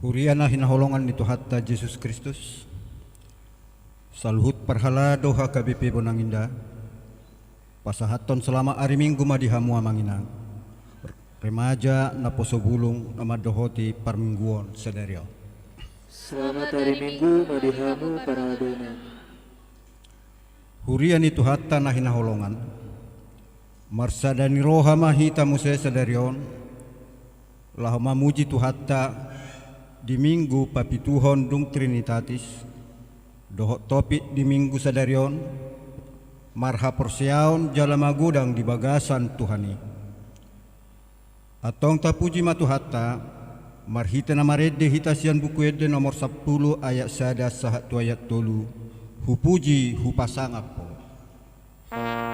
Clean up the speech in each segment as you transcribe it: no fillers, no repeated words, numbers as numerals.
Huriana hinaholongan itu hatta Yesus Kristus. Saluhut parhala doha KBP Bonanginda. Pasahaton selama hari Minggu madihamu amanginang. Remaja naposo bulung nama dohoti parmingguon sederio. Selamat hari Minggu madihamu para adona. Hurian itu hatta na hinaholongan. Marsadani roha mahita muse sederion. Lahama muji tu hatta di minggu papituhon dung Trinitatis dohot topik di minggu sadarion marha persiaon jalamagudang di bagasan Tuhani atong tapuji matu hatta marhita namarede hitasian buku ede nomor 10 ayat sada sahat tu ayat tolu hupuji hupasangap po. Selamat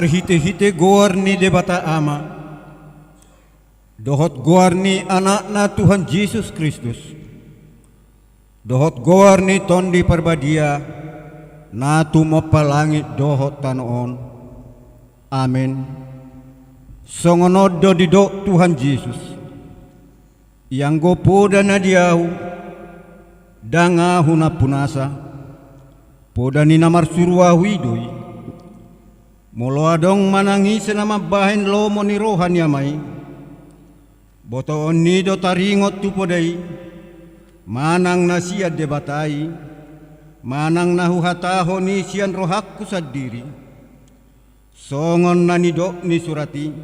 marhite-hite goarni debata ama, dohot goarni anakna Tuhan Yesus Kristus, dohot goarni tondi perbadia, natu mopa langit dohot tanoon. Amin. Songonodo didok Tuhan Yesus, yang gopoda na diau, danga huna punasa, poda ni namar surua widoi, molo adong manangis nama bahen lomo ni rohan yamai, boto oni do taringot tu podai, manang na siya debatai, manang na huhataho ni siyan rohakku sadiri, songon na ni dok ni surati,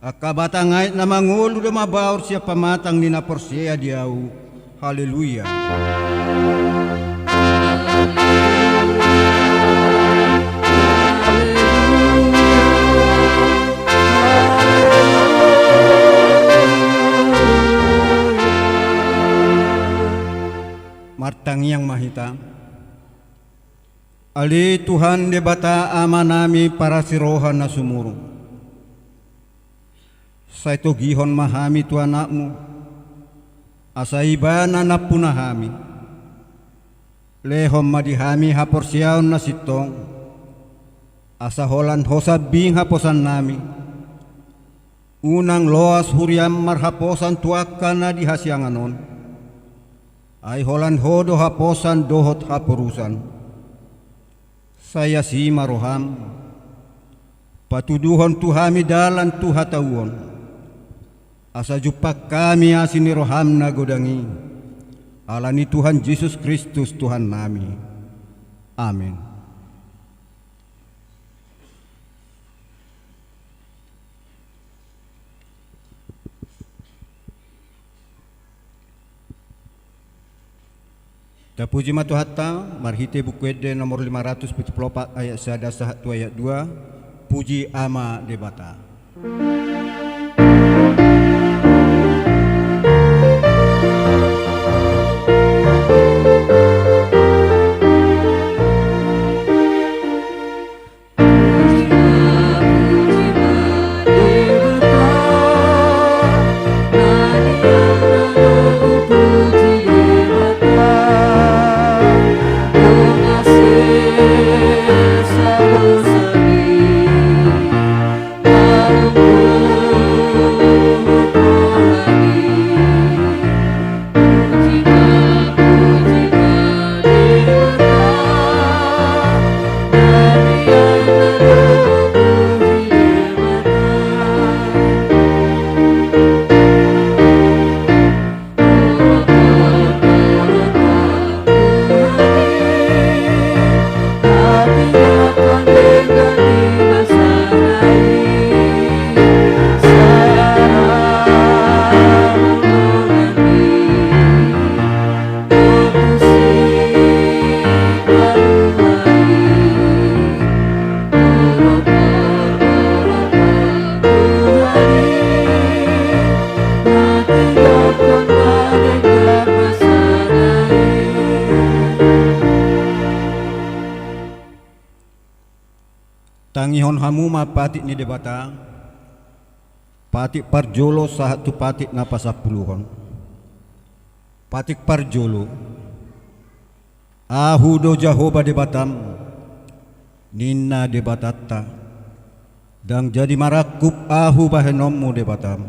akabatangay na mangulu do mabaur siya pamatang ni naporsea diau. Haleluya. Martang yang mahita, ali Tuhan debata ama nami para sirohan na sumurong. Sa ito gihon mahami tu anakmu, asa ibana na punahami, lehom madihami haporsiyaon na sitong, asa holan hosabing haposan nami, unang loas huriam marhaposan tuaka na dihasyanganon, ay holan hodo haposan dohot hapurusan. Saya si maroham, patuduhon tuhami dalan tuhatawon, asa jupak kami asini roham na godangi, alani Tuhan Yesus Kristus Tuhan nami. Amin. Tapuji matu hatta marhite bukwede nomor 574 ayat 1 ayat 2, puji ama debata. Tangihon hamuma patik ni debata, patik parjolo sahat tu patik na pasapuluhon, patik parjolo, ahu do Jahoba debatam, ninna debatatta, dang jadi marakup ahu bahenommu debatam,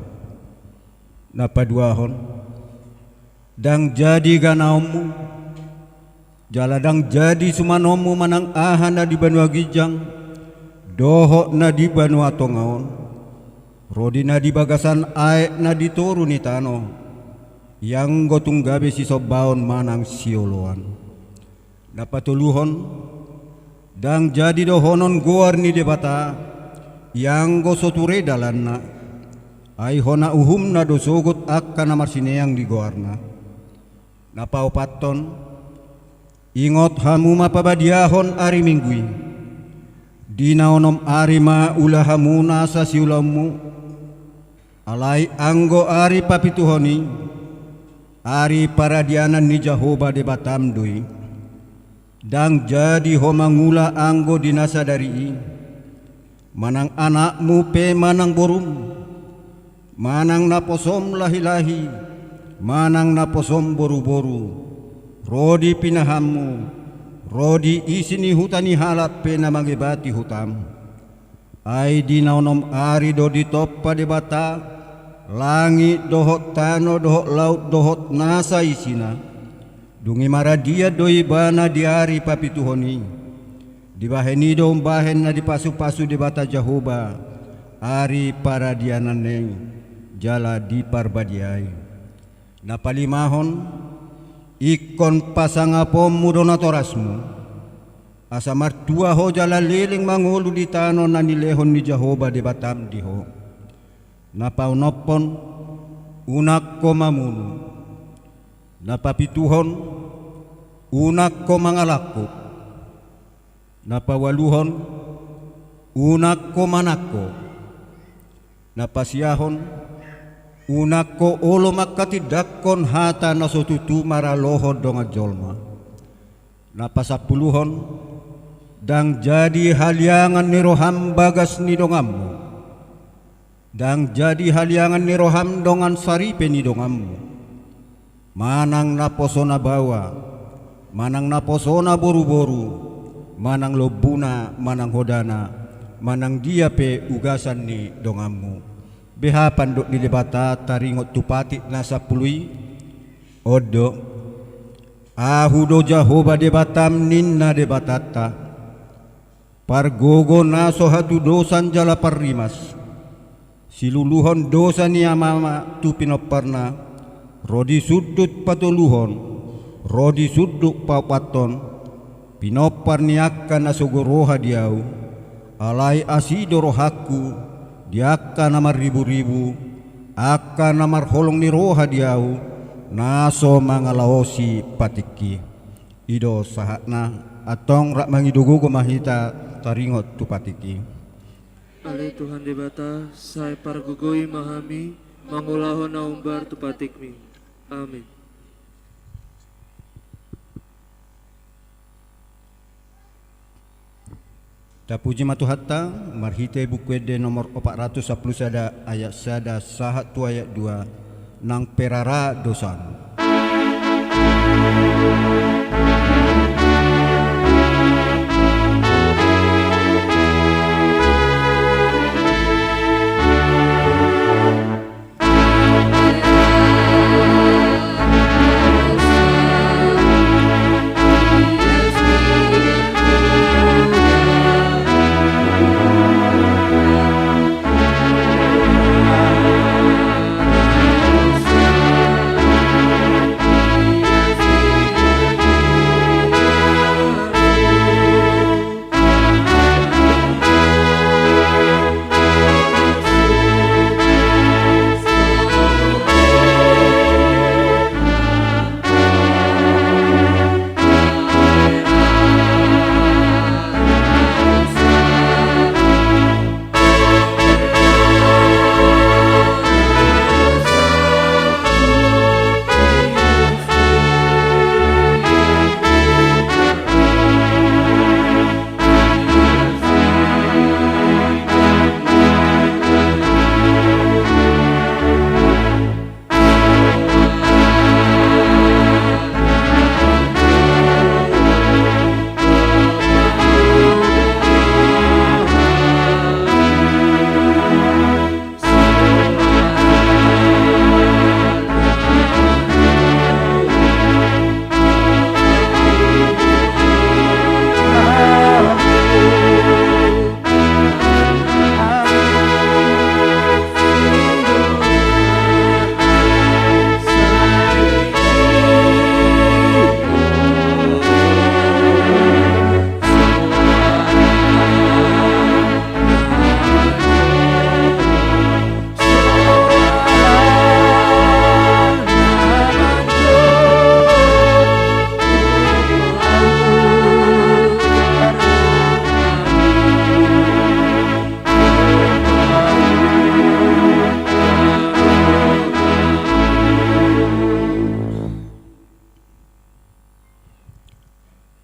napaduahon, dang jadi ganaommu, jaladang jadi sumanommu manang ahana di Banua Gijang, dohok na di Banua Tongaon, rodi na di bagasan aek na di toru ni tano, yang gotung gabe si sobaon manang sioloan. Napatuluhon, dang jadi dohonon goar ni debata, yang go soture dalanna, ay hona uhum na dosogot akan namar sineang di goarna. Napaupaton, ingot hamu mapabadiahon ari minggui, dinaonom arima ulahamuna sa siulammu, alai anggo ari papituhoni, ari paradianan ni Jahoba debatam dui, dang jadi homangula anggo dinasa dari manang anakmu pe manang borum, manang naposom lahi-lahi, manang naposom boru-boru, rodi pinahammu, rodi isini hutani halap pe namangibati hutam. Ai di naunom ari do di toppa de bata, langit dohot tano dohot laut dohot nasa isina, dungi maradia doi bana di ari papituhoni, di baheni do bahen na di pasu-pasu di bata Jahoba, ari para diananeng jala di parbadiai. Napalimahon ikon pasangapom mudonatorasmu, asa martua ho jala liling mangulu di tano na nilehon ni Jahoba di Batam diho. Napaunopon unak ko mamunu, napapituhon unak ko mangalako, napawaluhon unak ko manako, napasiyahon unak ko olo makatidakon hata nasotutu maralohod donga jolma, napasapuluhon dang jadi haliangan ni roham bagas ni dongammu, dang jadi haliangan ni roham dongan saripe ni dongammu, manang naposona bawa, manang naposona boru-boru, manang lobuna, manang hodana, manang dia pe ugasan ni dongammu. Beha panduk di debata taringot tupati nasa pului, odo ahudo Jahoba de Batam ninna de batata, pargogo naso hatu dosan jala parrimas, siluluhon dosa ni amama tu pinoparna, rodi sudut patuluhon, rodi sudut papaton, pinopar niakkan asogoroha diau, alai asido rohaku, diakkan namar ribu-ribu, akan namar holong ni roha diau, naso mangalaosi patiki, ido sahatna atong rak mangidugu ko mahita taringot tu patiki. Ale Tuhan debata, saya pargugoi mahami, mangulahon na umbar tu patikmi. Amin. Tapuji matu hatta, marhite bukwede nomor 410 sada ayat sada sahat tu ayat 2, nang perara dosan.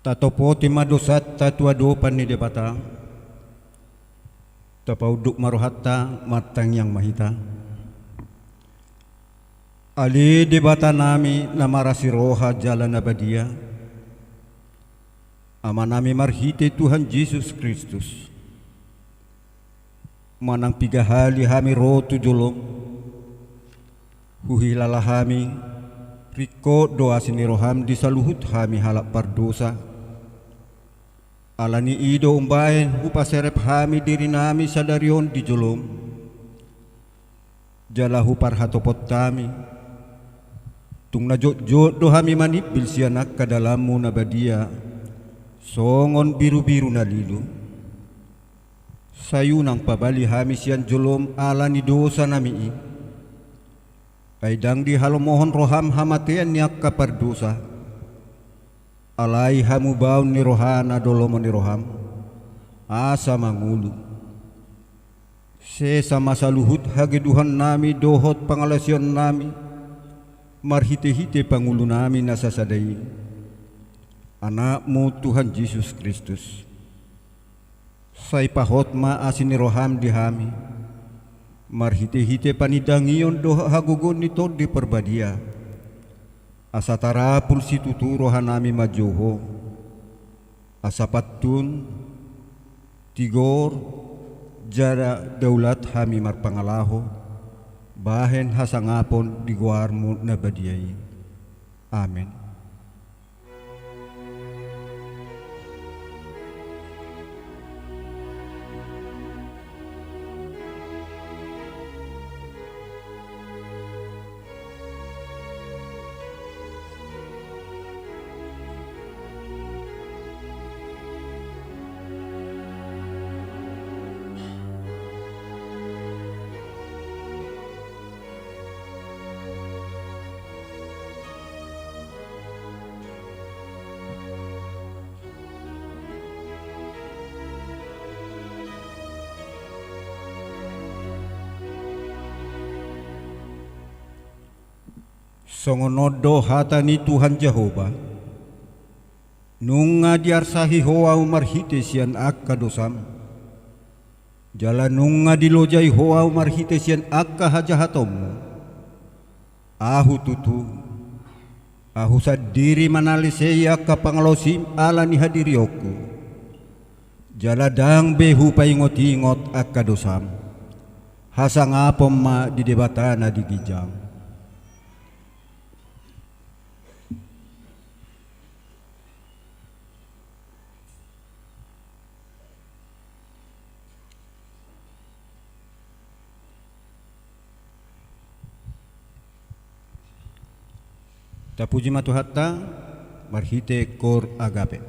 Tatopo tima dosat tatua do pani debata. Tapauduk marohatta matang yang mahita. Ali debata nami namarasi roha jalan abadia. Ama nami marhite Tuhan Yesus Kristus. Manang pigahali hami rotu jolong. Huhilala hami riko doa siniroham di saluhut hami halak pardosa. Alani ido umbaen hupaserep hami diri nami sadarion di jolom. Jalahu parhatopot tami. Tung najot-jot do hami manipil sianak kadalamu nabadia. Songon biru-biru nalilu. Sayunang pabali hami sian jolom alani dosa nami. Aidang di halomohon roham hamatean niak kapardosa. Alai hamu baun ni rohana dolomo ni roham. Asa mangulu. Sesa masa luhut hageduhan nami dohot pangalasion nami. Marhite-hite pangulu nami nasasadai. Anakmu Tuhan Yesus Kristus. Sai pahot ma asini roham di hami. Marhite-hite panidangion doha hagugon nito di perbadia. Asa tarapul situtu rohanami majoho. Asa patun tigor jara daulat hami marpangalaho. Bahen hasangapon di guarmu nabadiai. Amin. Songonodo hatani Tuhan Jehovah. Nunga diarsahi hoa umarhite sian akka dosam. Jala nunga dilojai hoa umarhite sian akka hajahatomu. Ahu tutu. Ahu sadiri manalisei akka pangalosim ala ni hadirioku. Jala dang behu paingot-ingot akka dosam. Hasangapom ma di debatana di gijang. Tapuji matuhatta marhite kor agape.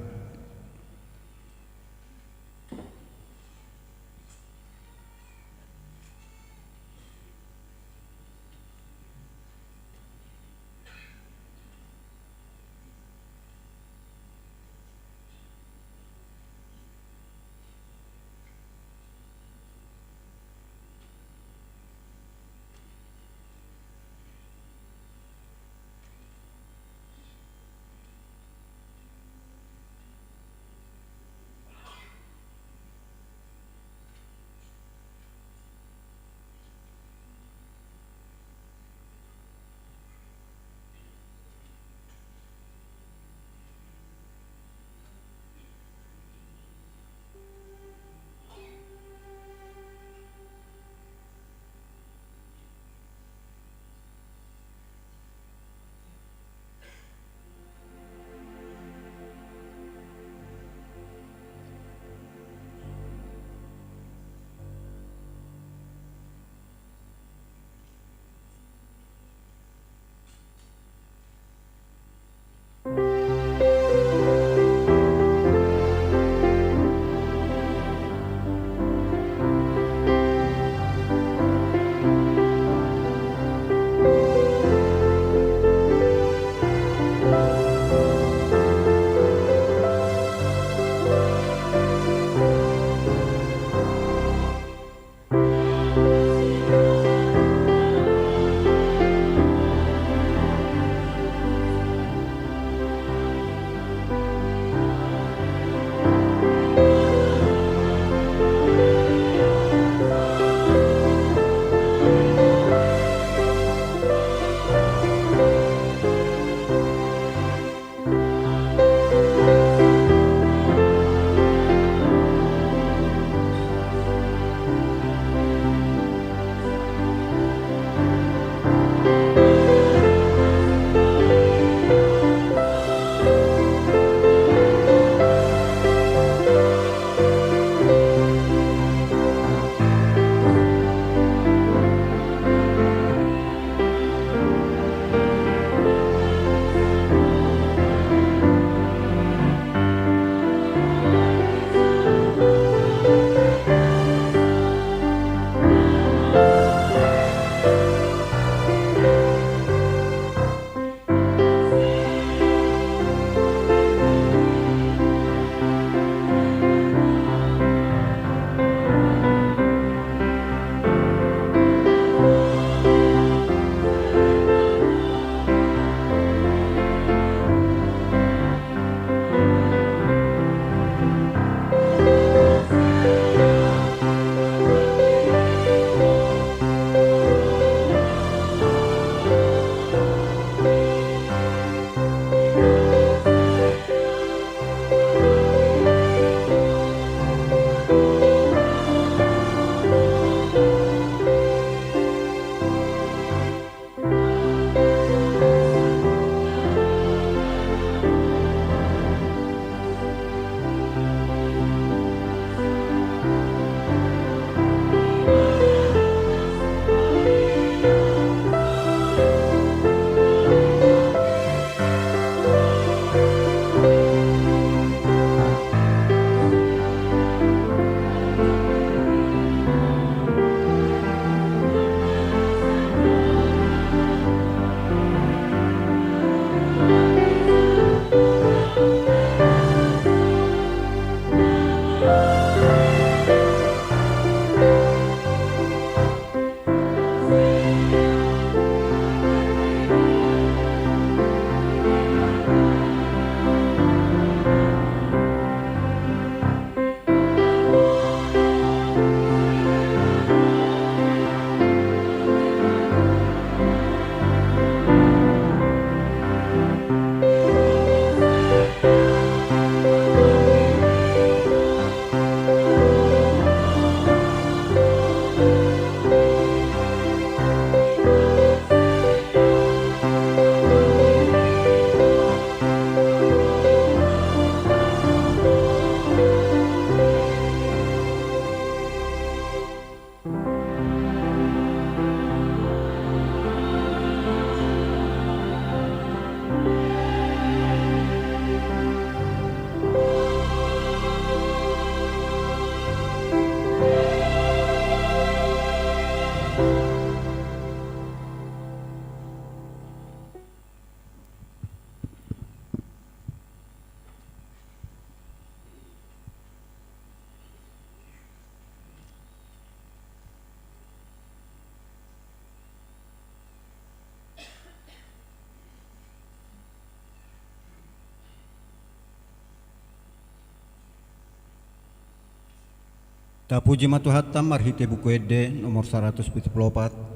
Tapuji matu hatam marhite buku ede nomor 174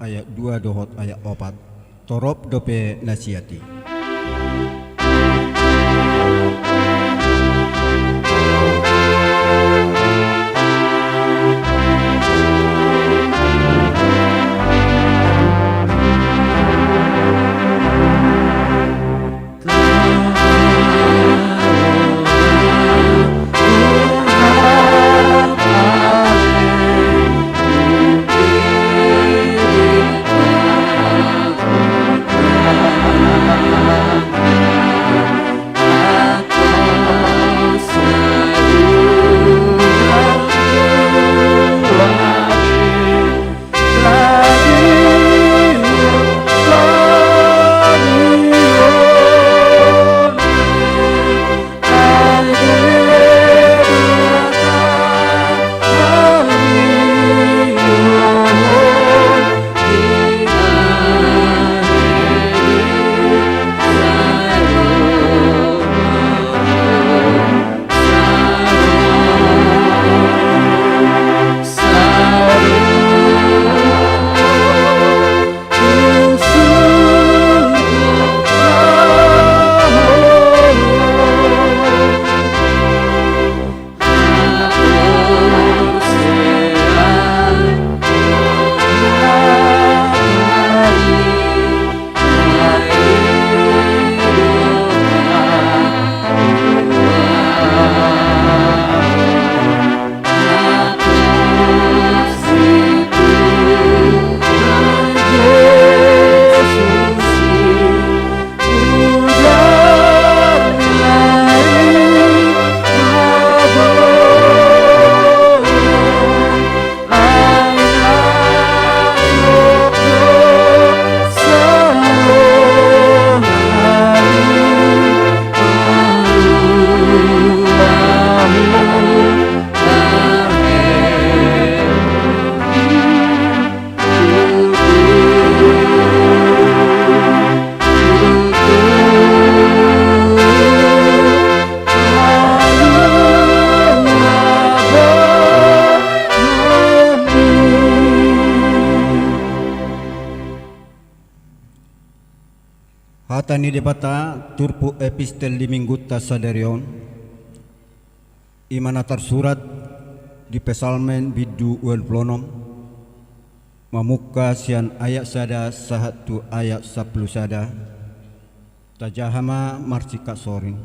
ayat 2 dohot ayat 4 torop dope nasiati. Hatani debata turpu epistel di minggu tasadarion imana tersurat di pesalmen bidu uan plonom mamuka sian ayat sada sahatu ayat 10 sada tajahama marsika soring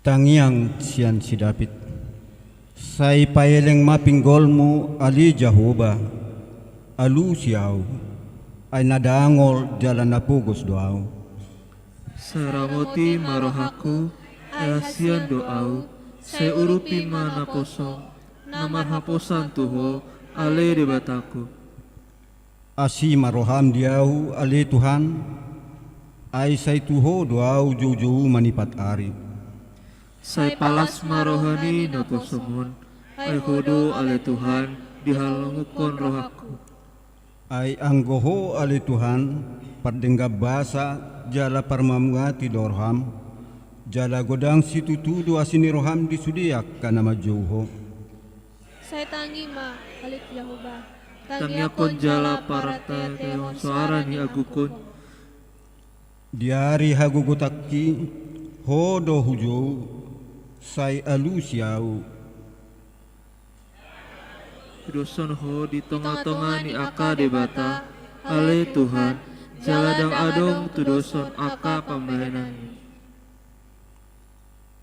tangiang sian si David sai paeleng mapinggolmu ali Jahoba alu siau ay nadangol jalan napugos doau. Saramoti marohaku, asian doau, seurupi mana posong, namar haposan tuho, ale debataku. Asi maroham diau ale Tuhan, ay say tuho doau jauh-jauh manipat ari. Say palas marohani na posongon, ay hudo ale Tuhan, dihalangukon rohaku. Ay anggoho ali Tuhan pardengga basa jala parmamngati dorham jala godang situtudu asini roham disudiak kana majuho saya tangi ma alit Yahuba tangi akon jala para teon suara ni agukon diari hagugutakki hodo hujo say alu siau doson ho di tengah-tengah ni aka debata ale Tuhan jaladang adong tu doson aka pambahenan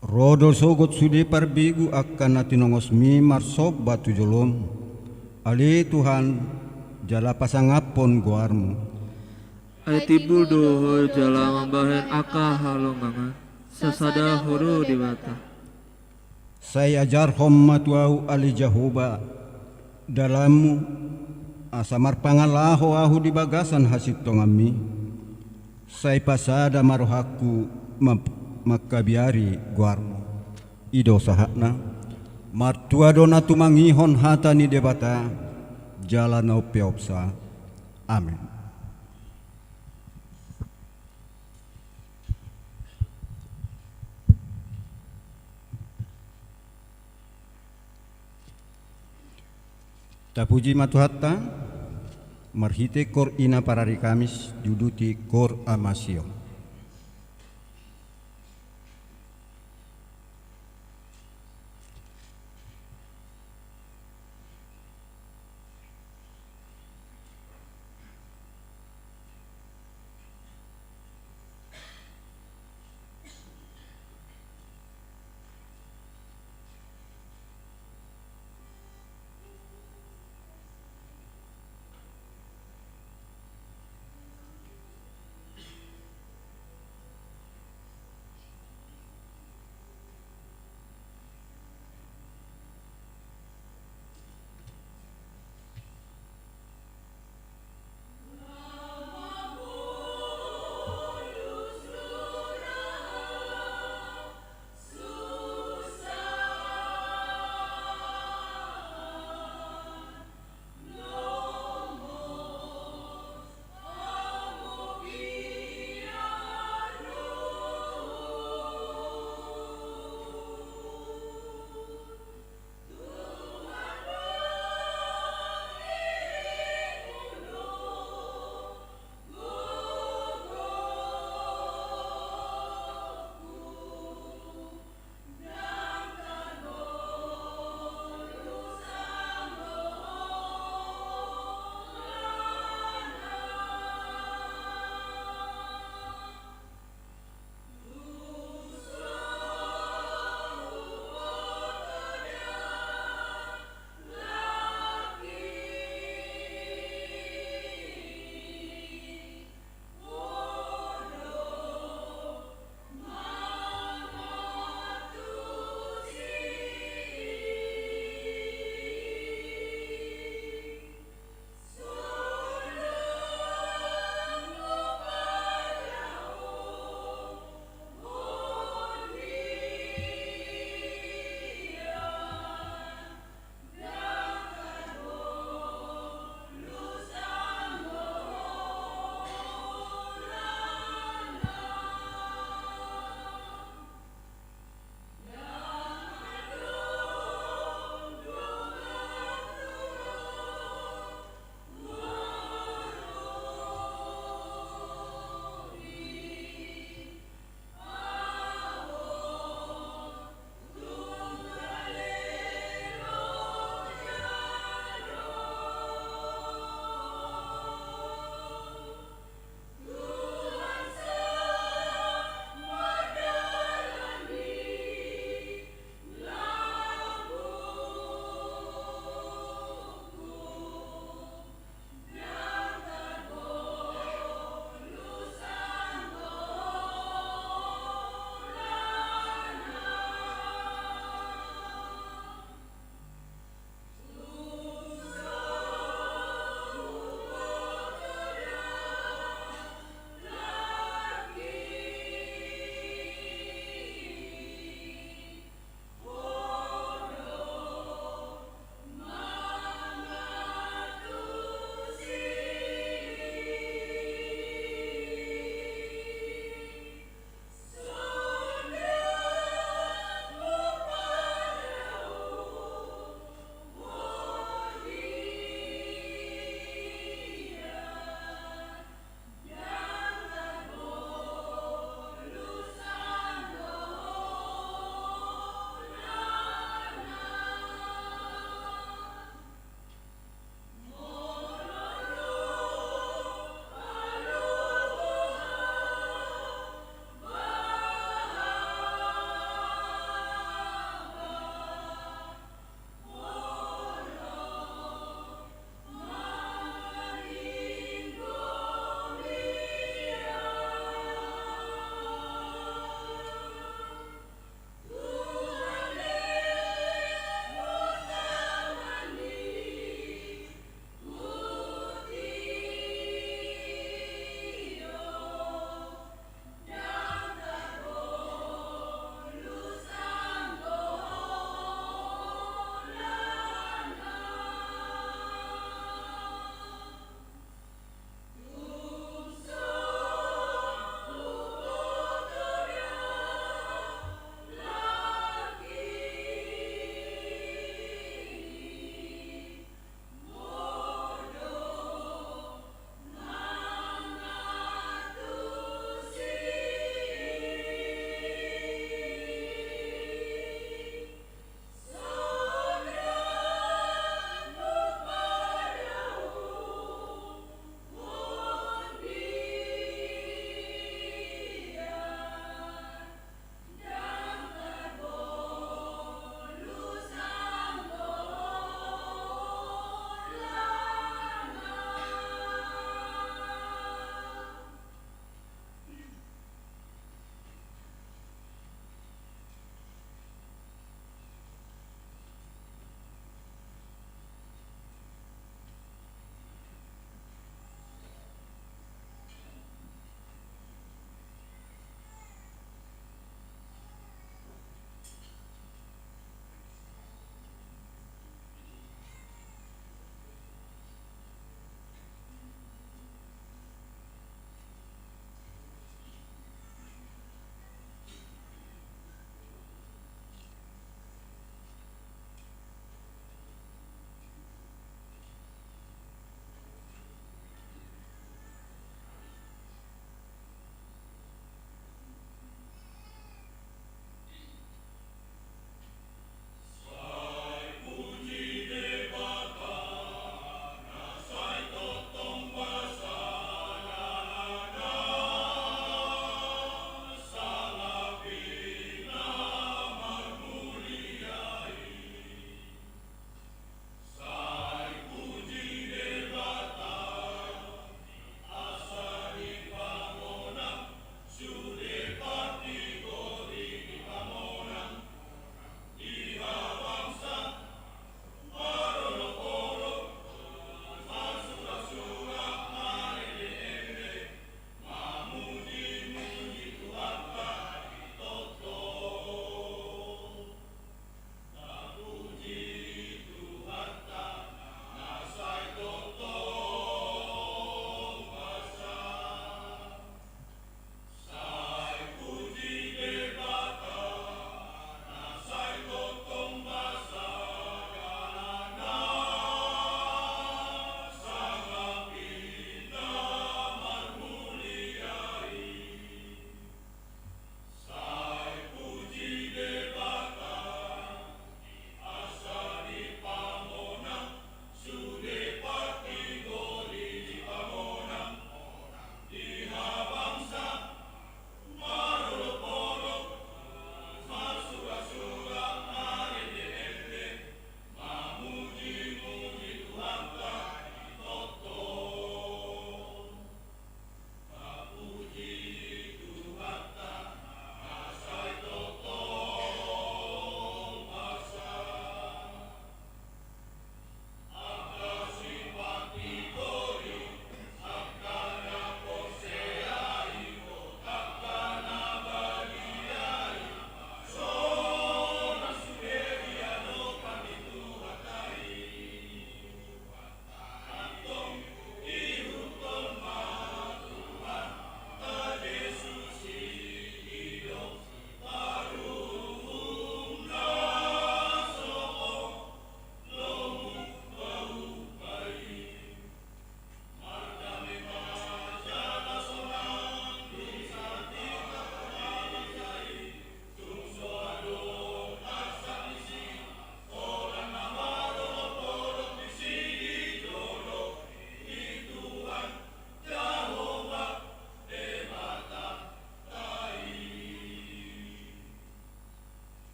rodo sogot sudi parbigu akan natinongos mi marsob batu jolom ale Tuhan jala pasangapon guarmu ay tibul doho jala mambahen aka halongangan sasada horo debata saya ajar homma tuau ali Jahoba dalammu asamar pangalaho ahu di bagasan hasit tongami say pasada marohaku makabiari guarmu ido sahakna martua dona tumangihon hatani debata jalan peopsa amin. Tapuji matuhatta, marhite kor ina parari Kamis, juduti kor amasio.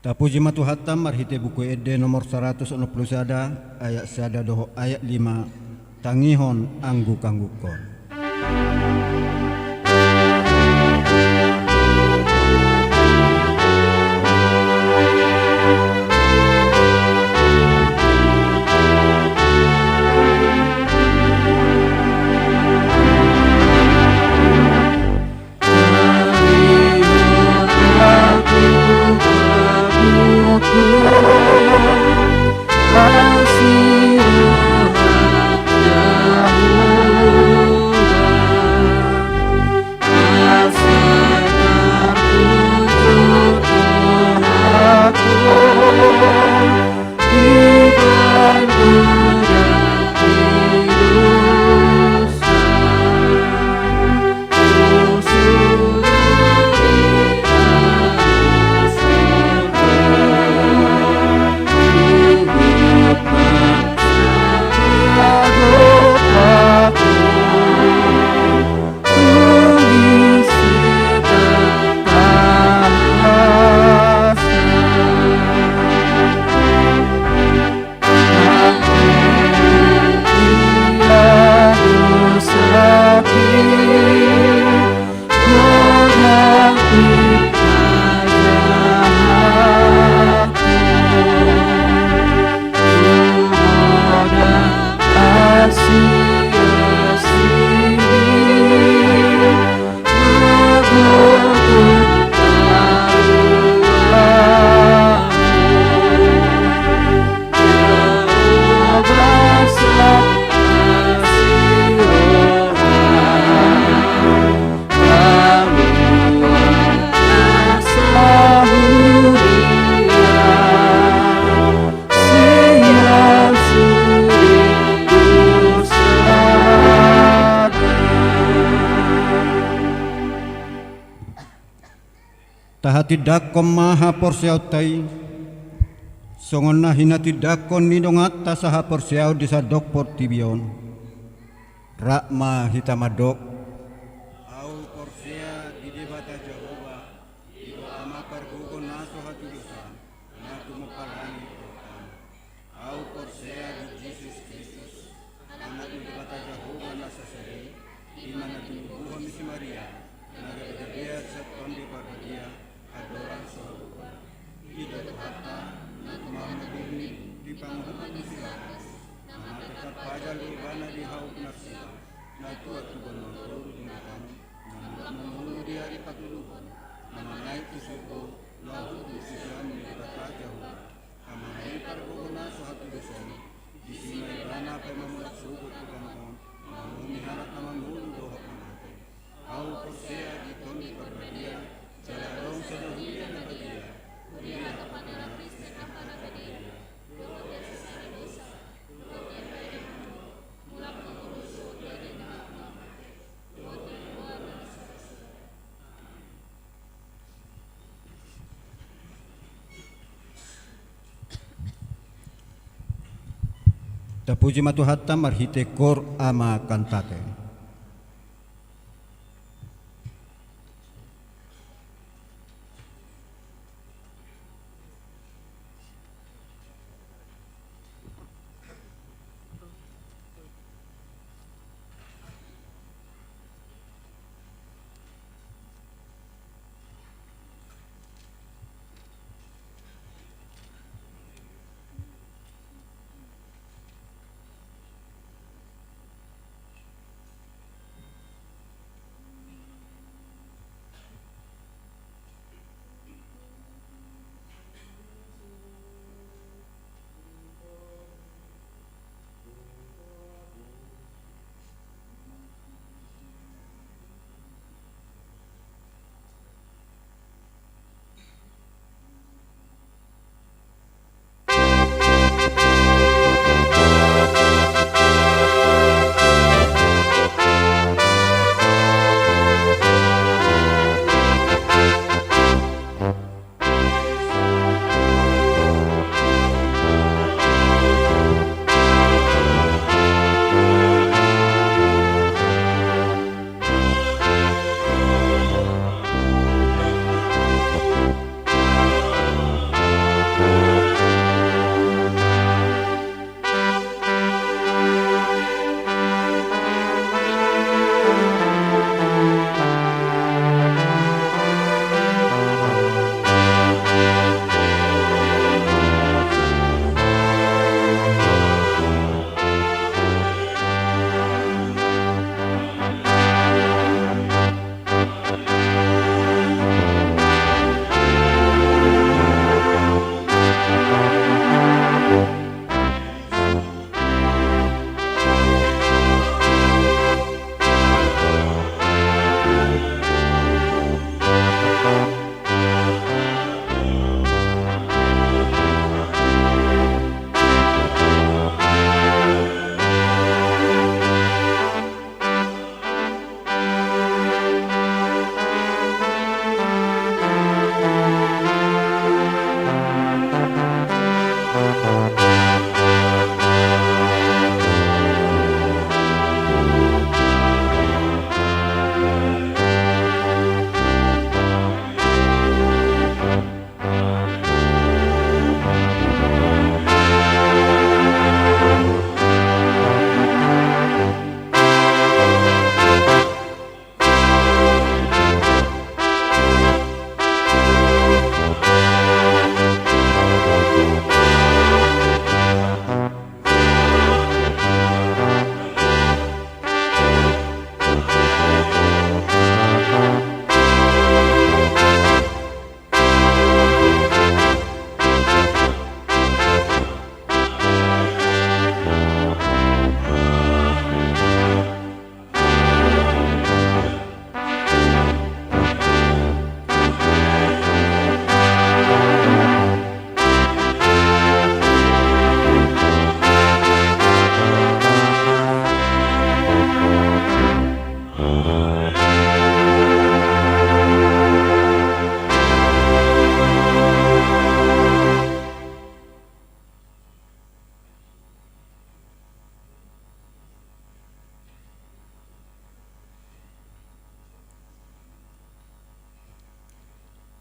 Tapuji matu hatam marhite buku ede nomor 160 ayat sada doho ayat 5 tangihon anggu kanggukon. Tahatidakom maha porsiautai songon na hinatidakon nidongat tasaha porsiau disadok portibion rakma hitamadok au porsia didebata Jehova ito ama pargugon naso hatudusa na tumupalani au porsia di Jesus Kristus anak didebata Jehova nasasari di mana tubuh misi Maria nagabia sa tondi parbagia adoran sorupa hidup harta nama bumi di panggungan musilakas nama tetap pada lubana di hauk nafsi na tua tuban mantur ingatan nama menulu di hari patuluhan nama naik ke surga lalu disisian dikata jauh nama naik pargogona suhatu dosoni di sini dana pemamulak surga tubangon nama miharat nama nulu dohok manate au persea di tondi parbadia jalarong sedahulia na bagia kuliah kepada Kristen para badia dulu biasa secara dosa dulu biasa mulak mengurus dari nama dulu luar Tapuji matu hatam marhite kor ama kantate.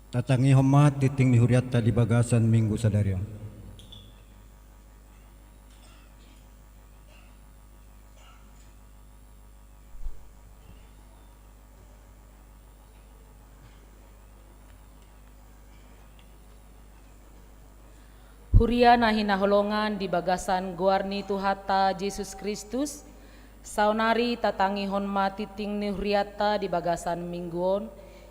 Tatangi homat titing ni huriatta di bagasan minggu sadarion. Huria na hinaholongan di bagasan guarni Tuhata Yesus Kristus, saunari tatangihon matiting ni huriata di bagasan mingguon,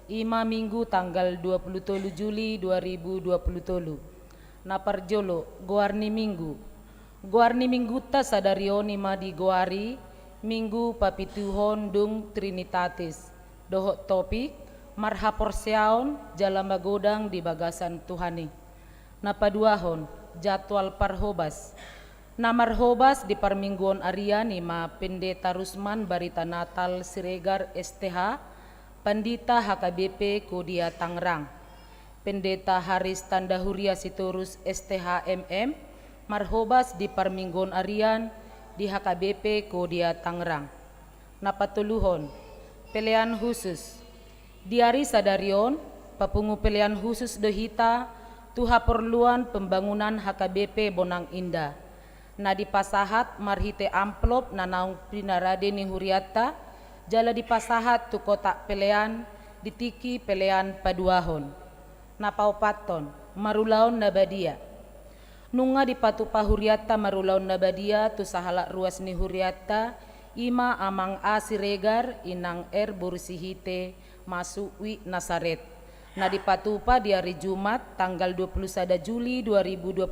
ima minggu tanggal 27 Juli 2020. Naparjolo guarni minggu ta sadarion ima di guari minggu papituhon dung Trinitatis. Dohot topik marhaporseaon jalan magodang di bagasan Tuhani. Napaduahon jadwal parhobas. Namarhobas di parmingguon arian ima Pendeta Rusman Barita Natal Siregar STH, Pandita HKBP Kodia Tangerang, Pendeta Haris Tandahuria Sitorus STH MM, marhobas di parmingguon arian di HKBP Kodia Tangerang. Napatuluhon pilihan khusus di hari sadarion papungu pilihan khusus dohita tuha perluan pembangunan HKBP Bonang Indah. Na dipasahat marhite amplop na naung pinarade ni huriata, jala dipasahat tu kotak pelean, ditiki pelean paduahon. Na paupaton, marulaon na badia. Nunga dipatupa huriata marulaon na badia tu sahala ruas ni huriata, ima amang asiregar inang bursihite masukwi Nasaret. Na dipatupa di hari Jumat tanggal 21 Juli 2020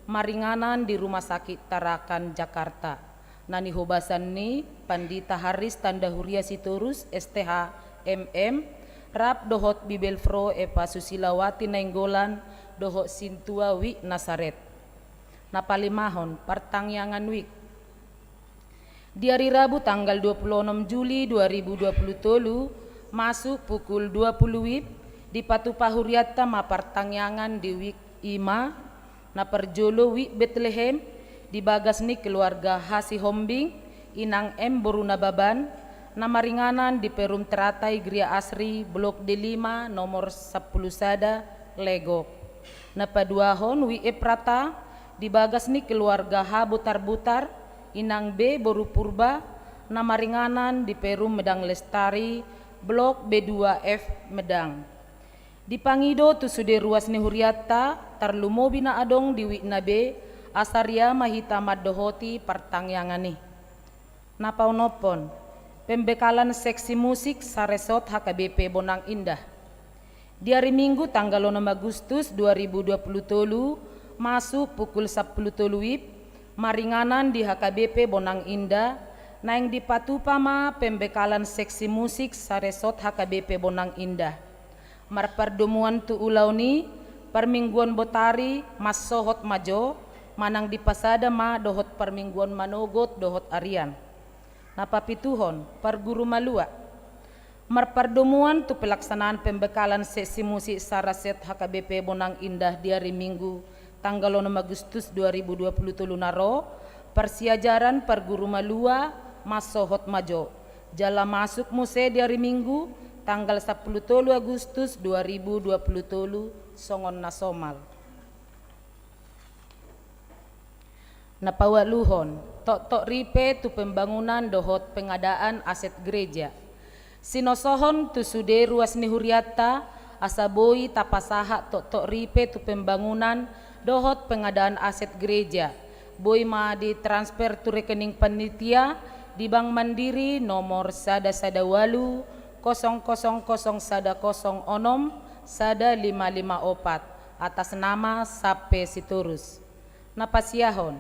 maringanan di Rumah Sakit Tarakan Jakarta. Nani hobasan ni Pandita Haris Tandahuria Sitorus STH MM rap dohot Bibelfro Epa Susilawati Nainggolan dohot Sintua Wi Nasaret. Napalimahon partangyangan wik di hari Rabu tanggal 26 Juli 2020 masuk pukul 20 WIB di Patupa Huriata mapartangyangan di wik ima na perjolo wik Bethlehem di bagas ni keluarga Hasi Hombing inang M Boruna Baban na maringanan di Perum Teratai Gria Asri Blok D5 nomor 10 Sada Legok. Na paduahon wik Eprata di bagas ni keluarga H Butar-Butar inang B Boru Purba na maringanan di Perum Medang Lestari Blok B2F Medang. Di Pangido tu sude ruas ni huriata tarlumobi na adong di wikna B asaria mahita madohoti partangyangan ni. Napaunopon pembekalan seksi musik saresot HKBP Bonang Indah. Di hari Minggu tanggal 6 Agustus 2020 masuk pukul 10 WIB maringanan di HKBP Bonang Indah na yang dipatupama pembekalan seksi musik saresot HKBP Bonang Indah. Marpardomuan tu ulau ni permingguan botari mas sohot majo manang dipasada ma dohot permingguan manogot dohot arian. Napapituhon parguru malua. Marpardomuan tu pelaksanaan pembekalan seksi musik sareset HKBP Bonang Indah di hari Minggu tanggal 6 Agustus 2020 naro persiajaran parguru malua Masohot Majo. Jala masuk muse di hari Minggu tanggal 10 Agustus 2020 songon nasomal. Napawaluhon tok ripe tu pembangunan dohot pengadaan aset gereja. Sinosohon tu sude ruas ni huriata asaboi tapasaha tok ripe tu pembangunan dohot pengadaan aset gereja. Boy ma di transfer tu rekening panitia di Bank Mandiri nomor sada walu 0001 onom sada 554 atas nama Sape Sitorus. Napasiahon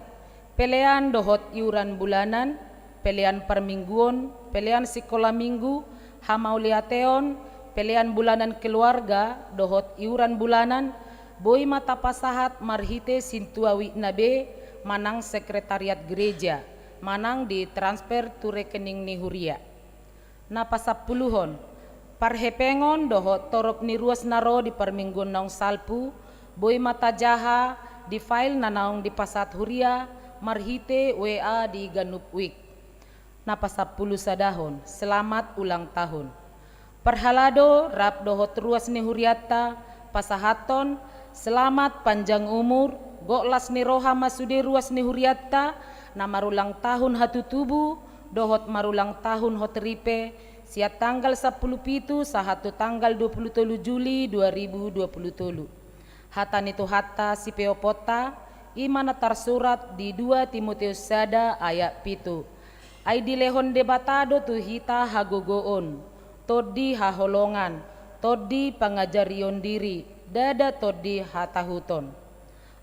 pelean dohot iuran bulanan, pelean permingguan, pelean sekolah minggu, hamauliateon, pelean bulanan keluarga, dohot iuran bulanan, boy mata pasahat marhite sintuawi nabe manang sekretariat gereja. Manang di transfer tu rekening ni huria. Napasapuluhon parhepengon dohot torop ni ruas naro di permingguan naung salpu boy mata jaha di file na naung di pasat huria marhite WA di Ganup Week. Napasapulu sadahon selamat ulang tahun. Perhalado rap dohot ruas ni huriata pasahaton selamat panjang umur goklas ni rohama sude ruas ni huriata na marulang tahun hatu tubuh dohot marulang tahun hoteripe siat tanggal 17 sahatu tanggal 27 Juli 2027. Hatan itu hatta si peopota imana tersurat di 2 Timotius sada ayat pitu. Ai dilehon debatado tu hita hagogoon, todi haholongan, todi pangajarion diri, dada todi hatahuton.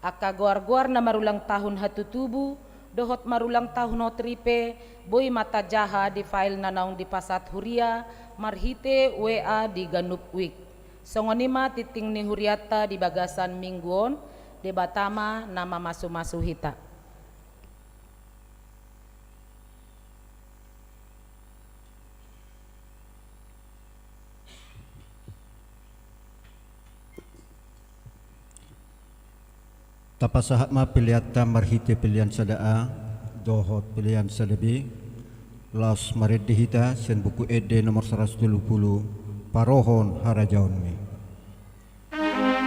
Aka goar-goar na marulang tahun hatu tubuh, dohot marulang tahun hotripe, boy mata jaha di file na naong di pasat huria, marhite WA di ganup wik. Songonima titing ni huriata di bagasan mingguon, debatama nama masu-masu hita. Tapasahat ma piliata marhite pilihan sadaa dohot pilihan sadabi las mareddi hita sen buku ede nomor 170 parohon harajaon mi. Amen.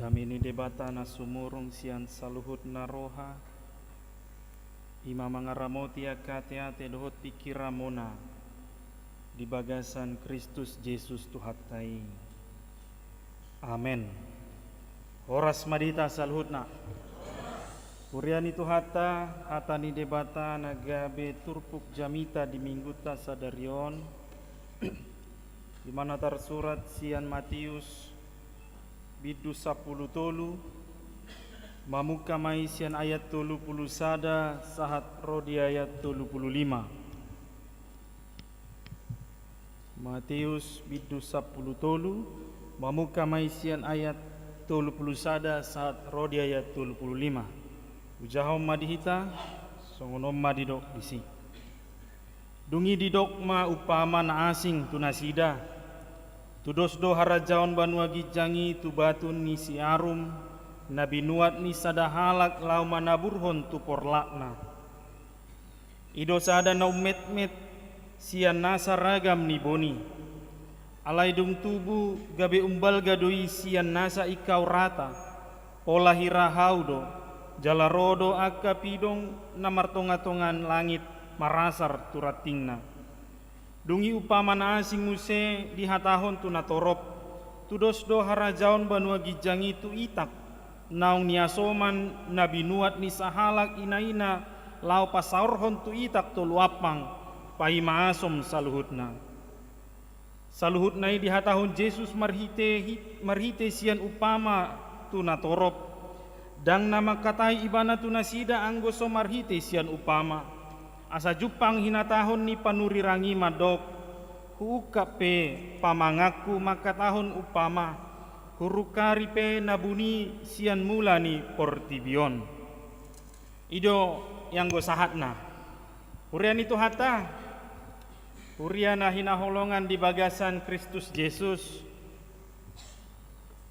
Kami ni debata na sumurong siyan saluhut na roha. Ima mangaramoti akate-ate dohot pikiramona di bagasan Kristus Yesus Tuhatai. Amen. Horas madita saluhutna. Uriani Tuhata hata ni debata nagabe turpuk jamita di mingguta sadarion. Di mana tersurat sian Matius bidu 10 tolu mamuka maisian ayat 30 sada sahat rodi ayat 35. Matius bidu 10 tolu mamuka maisian ayat 30 sada sahat rodi ayat 35. Ujahom madihita songonom madidok disi. Dungi didok ma upama na asing tunasida. Tudos do harajaon banua gijangi tu batun ni si arum nabi nuat ni sadahalak lau manaburhon tu porlakna. Ido sada na umet-met sian nasa ragam ni boni. Alai dung tubu gabe umbal gadoi sian nasa ikau rata. Pola hirahau do jalarodo akapidong namartonga-tongan langit marasar turatingna. Dungi upama na asing muse di hatahon tu natorop. Tudos do harajaon banua gijangi tu itak. Naung niasoman nabi nuat ni sahalak ina-ina lau pasaurhon tu itak tu luapang pahima asom saluhutna. Saluhutna di hatahon Yesus marhite sian upama tu natorop. Dang nama katai ibana tu nasida anggoso marhite sian upama. Asa jupang hinatahon ni panurirangi madok huukape pamangaku maka tahun upama hurukari pe nabuni sian mula ni portibion. Ido yang gosahatna urian itu hata uriana hinaholongan di bagasan Kristus Yesus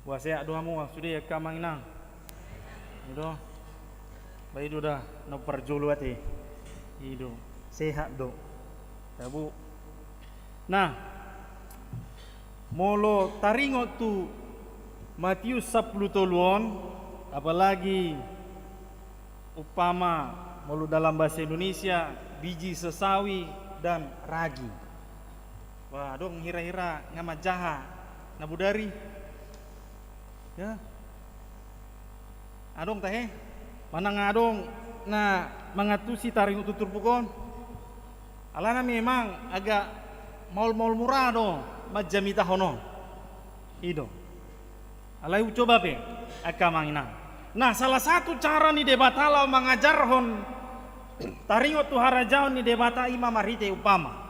wasea doamu sudah ya kamang nang ido baik dah no perjuluati ido sehat do tabu. Nah molo taringot tu Matius 10 toluon apalagi upama molo dalam bahasa Indonesia biji sesawi dan ragi. Wah dong hira-hira ngama jaha nabudari ya adong teh mana ngadong na mangatusi taring tutur pukon alana memang agak mall murah do majamita hono ido alai coba pe akamangina. Nah salah satu cara ni debatala mengajarhon taringot tu harajaon ni debata ima marite upama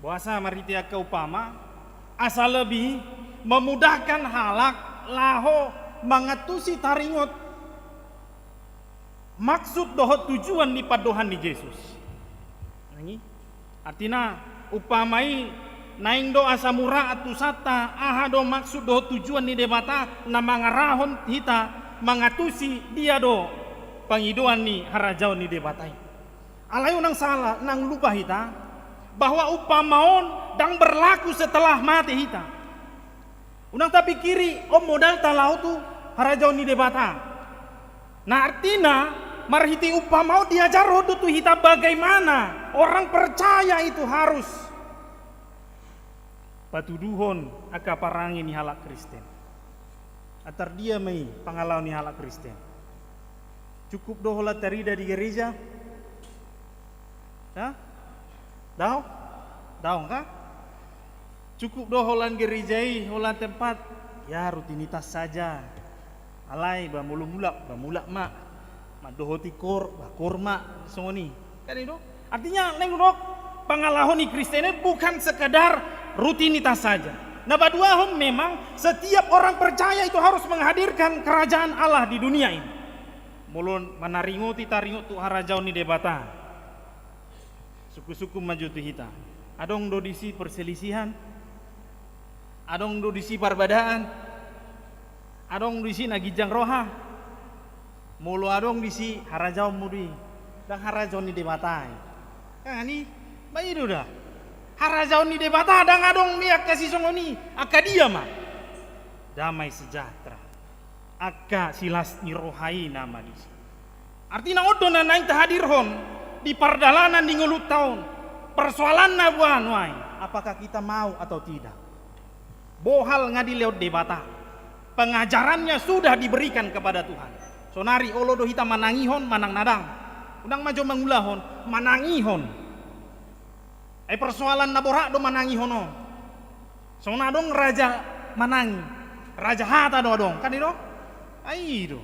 bahasa marite aka upama asal lebih memudahkan halak laho mangatusi taringot maksud dohot tujuan ni padohan ni Yesus. Nangi artina upamai naing do asamura atusata aha do maksud dohot tujuan ni debata na mangarahon hita mangatusi dia do pangidoan ni harajaon ni debatai. Alayu nang salah nang lupa hita bahwa upamaon dang berlaku setelah mati hita. Unang tapi kiri modal talau tu harajaon ni debata. Nah artina marhiti upamau diajar hodu tu hita bagaimana orang percaya itu harus patuduhon aka parangi ni halak Kristen. Atar dia mai pangalau ni halak Kristen. Cukup dohola terida di gereja? Hah? Daun kah? Cukup doholan gerejai holan tempat ya rutinitas saja. Alai bamulak mak dohoti korma songoni kan itu artinya nengrok pangalahon ni Kristen bukan sekadar rutinitas saja. Nah baduahon memang setiap orang percaya itu harus menghadirkan kerajaan Allah di dunia ini. Mulun manaringoti taringot tu harajaon ni debata suku-suku maju tu hita adong do disi perselisihan adong do disi perbedaan adong disi nagijang roha mulu adong disi harajaon mudi dan harajaon ni debatai kan ni bayi dah harajaon ni debata dan adong niak kasih songoni akadia mah damai sejahtera. Akka silas nirohai nama disi. Artinya odo na naik hadirhon di pardalanan di ngelut tahun. Persoalan na buan wai. Apakah kita mau atau tidak? Bohal ngadi lewat debata. Pengajarannya sudah diberikan kepada Tuhan. Sonari olodo hita manangihon manang nadang. Udang majo mangulahon manangihon. Persoalan naborak do manangihono. Sonadong raja manangi. Raja hata do dong. Kan itu? Aido.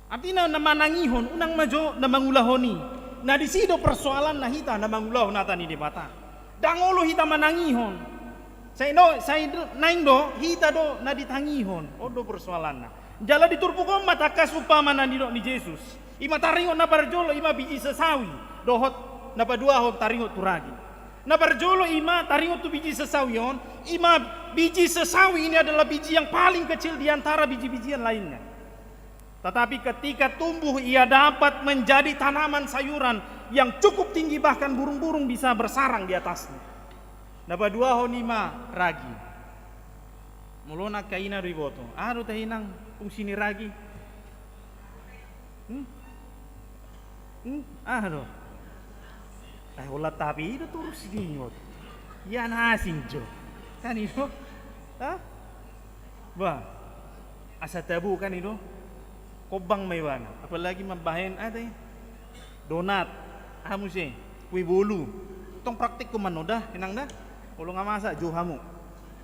Artinya na manangihon unang majo na mangulahoni. Na di sido persoalan na hita na mangulahon nata ni debata. Dangolo hita manangihon. Saya naing do hita do na ditangihon. Odo persoalan na. Jala diturpuko mata kasupama na ni Yesus. Ima taringot na barjolo ima biji sesawi. Dohot na padua hon taringot turagi. Na barjolo ima taringot tu biji sesawi on. Ima biji sesawi ini adalah biji yang paling kecil di antara biji-bijian lainnya. Tetapi ketika tumbuh ia dapat menjadi tanaman sayuran yang cukup tinggi, bahkan burung-burung bisa bersarang di atasnya. Napa dua honima ragi. Mulona kaina riboto. Ado tahinang fungsini ragi. Ado. Olah tapi itu terus dingot. Ya nasing jo. Kan itu? Bah. Asa tabu kan itu? Kobang maywana, apalagi mabahin ada donat, hamusnya, kue bolu, tong praktik kumano dah, enang dah, kalau nggak masak jauh hamu,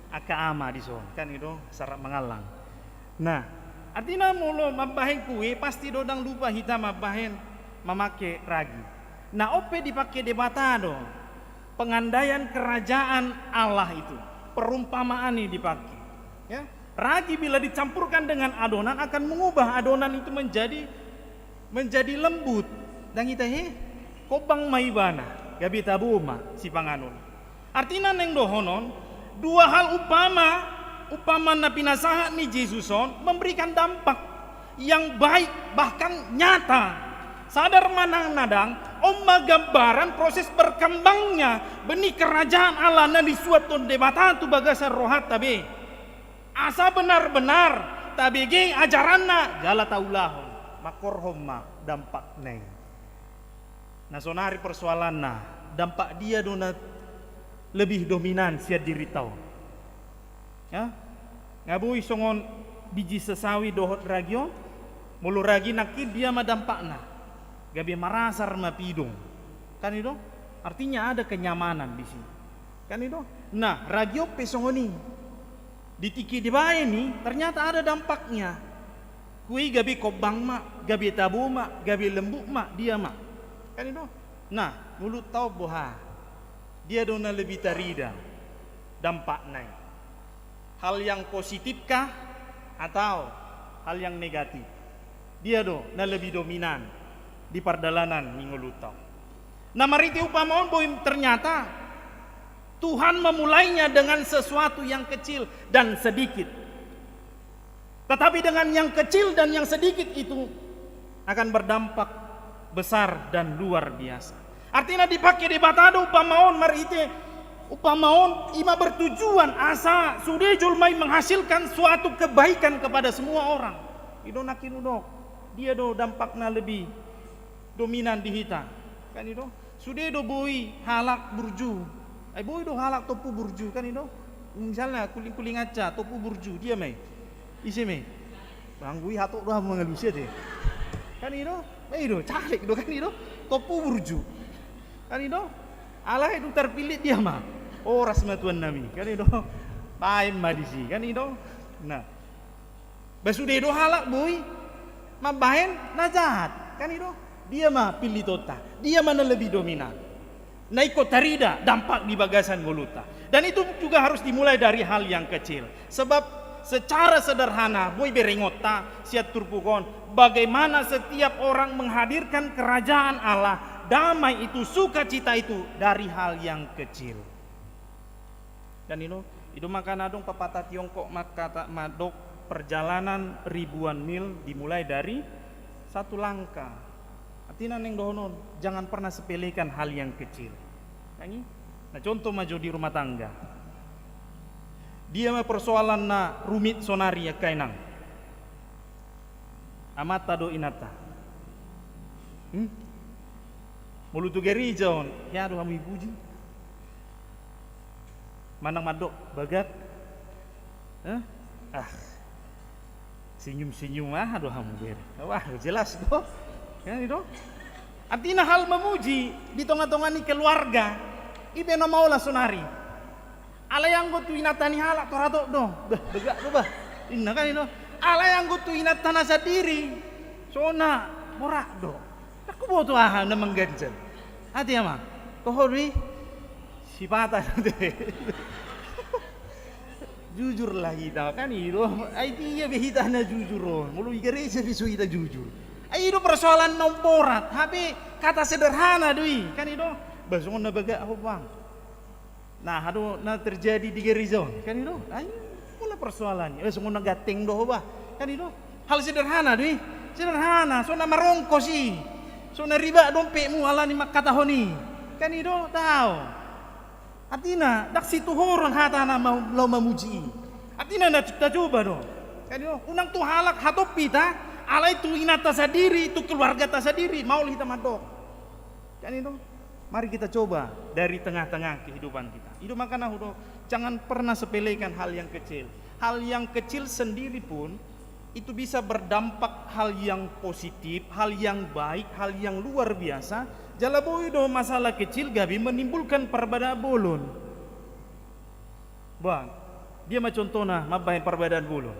aka ama di son, kan itu syarat mengalang. Nah, artinya mulu mabahin kue pasti dodang lupa hitam mabahin memakai ragi. Nah, ope dipakai debatado, pengandaian kerajaan Allah itu, perumpamaan ini dipakai, ya. Ragi bila dicampurkan dengan adonan akan mengubah adonan itu menjadi lembut. Dan kita kobang maibana gabi tabuma si panganun. Artinya neng dohonon dua hal upama na pinasaha ni Jesuson memberikan dampak yang baik bahkan nyata. Sadar manang nadang omma gambaran proses berkembangnya benih kerajaan Allah na di suatu debatan tu bagasan rohat tabe. Asa benar-benar tabiging ajaranna jala taulahon makorhomma dampak neng. Nasonari persoalanna dampak dia donat lebih dominan siat diri tau. Ya, ngabui songon biji sesawi dohot ragio, mulu ragi nakid dia ma dampakna. Gabi marasar ma pidung. Kan itu? Artinya ada kenyamanan di sini. Kan itu? Nah, ragio pesongoni di tiki di bawah ini ternyata ada dampaknya. Kui gabi kobang mak, gabi tabu mak, gabi lembut mak, dia mak. Kan itu? Nah, mulut tahu boha. Dia dona lebih tarida dampak naik. Hal yang positifkah atau hal yang negatif? Dia do na lebih dominan di pardalanan minggu tahu. Nah, mariti upamaon boy ternyata Tuhan memulainya dengan sesuatu yang kecil dan sedikit. Tetapi dengan yang kecil dan yang sedikit itu akan berdampak besar dan luar biasa. Artinya dipakai di batado upamaon marite upamaon ima bertujuan asa sudejul mai menghasilkan suatu kebaikan kepada semua orang. Idonakin udok. Dia do dampaknya lebih dominan di hita. Kan itu? Sudedo boi halak burju. Boy do halak topu burju kan itu. Misalnya kuling-kuling aja topu burju dia mai. Isi mai. Banggui hatok doa mengelusia deh. Kan itu, itu calik do kan itu topu burju. Kan itu Allah itu terpilih dia mah. Oh rasma Tuhan nami. Kan itu time madisi kan itu. Nah. Basude do halak boy. Mabahen najahat. Kan itu dia mah pilih tota. Dia mana lebih dominan. Naiko tarida dampak di bagasan goluta. Dan itu juga harus dimulai dari hal yang kecil. Sebab secara sederhana boy berengota siat turpukon bagaimana setiap orang menghadirkan kerajaan Allah, damai itu, sukacita itu dari hal yang kecil. Dan itu makan adong pepatah Tiongkok kata madok perjalanan ribuan mil dimulai dari satu langkah. Artinya neng dohonon jangan pernah sepelekan hal yang kecil. Nah contoh maju di rumah tangga. Dia mah persoalan na rumit sonari ya kainang. Amata do inata. Mulutu gereja on, ya aduh kami puji. Manang madok bagat. Senyum-senyum aduh kamu ber. Wah, jelas doh. Kan itu. Artinya hal memuji di tengah-tengah ni keluarga, ibe na maulah sonari. Ala yang go tu inatani halak torato dong. Begak do bah. Inna kan itu. Ala yang go tu inatana sadiri. Sona morak do. Aku butuh na mengganjal. Hati ama. Kohori si patah jujur lah kita kan itu. Dia behitana jujur. Mulu gereja bisu kita jujur. Itu persoalan nomporat. Tapi kata sederhana dui. Kan itu. Basung na begak apa bang. Nah, terjadi di gereja, kan itu? Mula persoalannya. Semua gateng doh bah, kan itu? Hal sederhana, deh, sederhana. So na marongko sih, so na riba dompetmu ala ni makatahoni, kan itu tahu. Artinya, dak situ horon hata na mau memuji. Artinya nak coba doh, kan itu? Unang tu halak hatopi ta, ala itu inata sadiri, itu keluarga ta sadiri, mau kita madok, kan itu? Mari kita coba dari tengah-tengah kehidupan kita. Itu makanya jangan pernah sepelekan hal yang kecil. Hal yang kecil sendiri pun itu bisa berdampak hal yang positif, hal yang baik, hal yang luar biasa. Jalaboy do masalah kecil gabi menimbulkan perbedaan bolon. Bang, dia mah contohnya mabahin perbedaan bolon.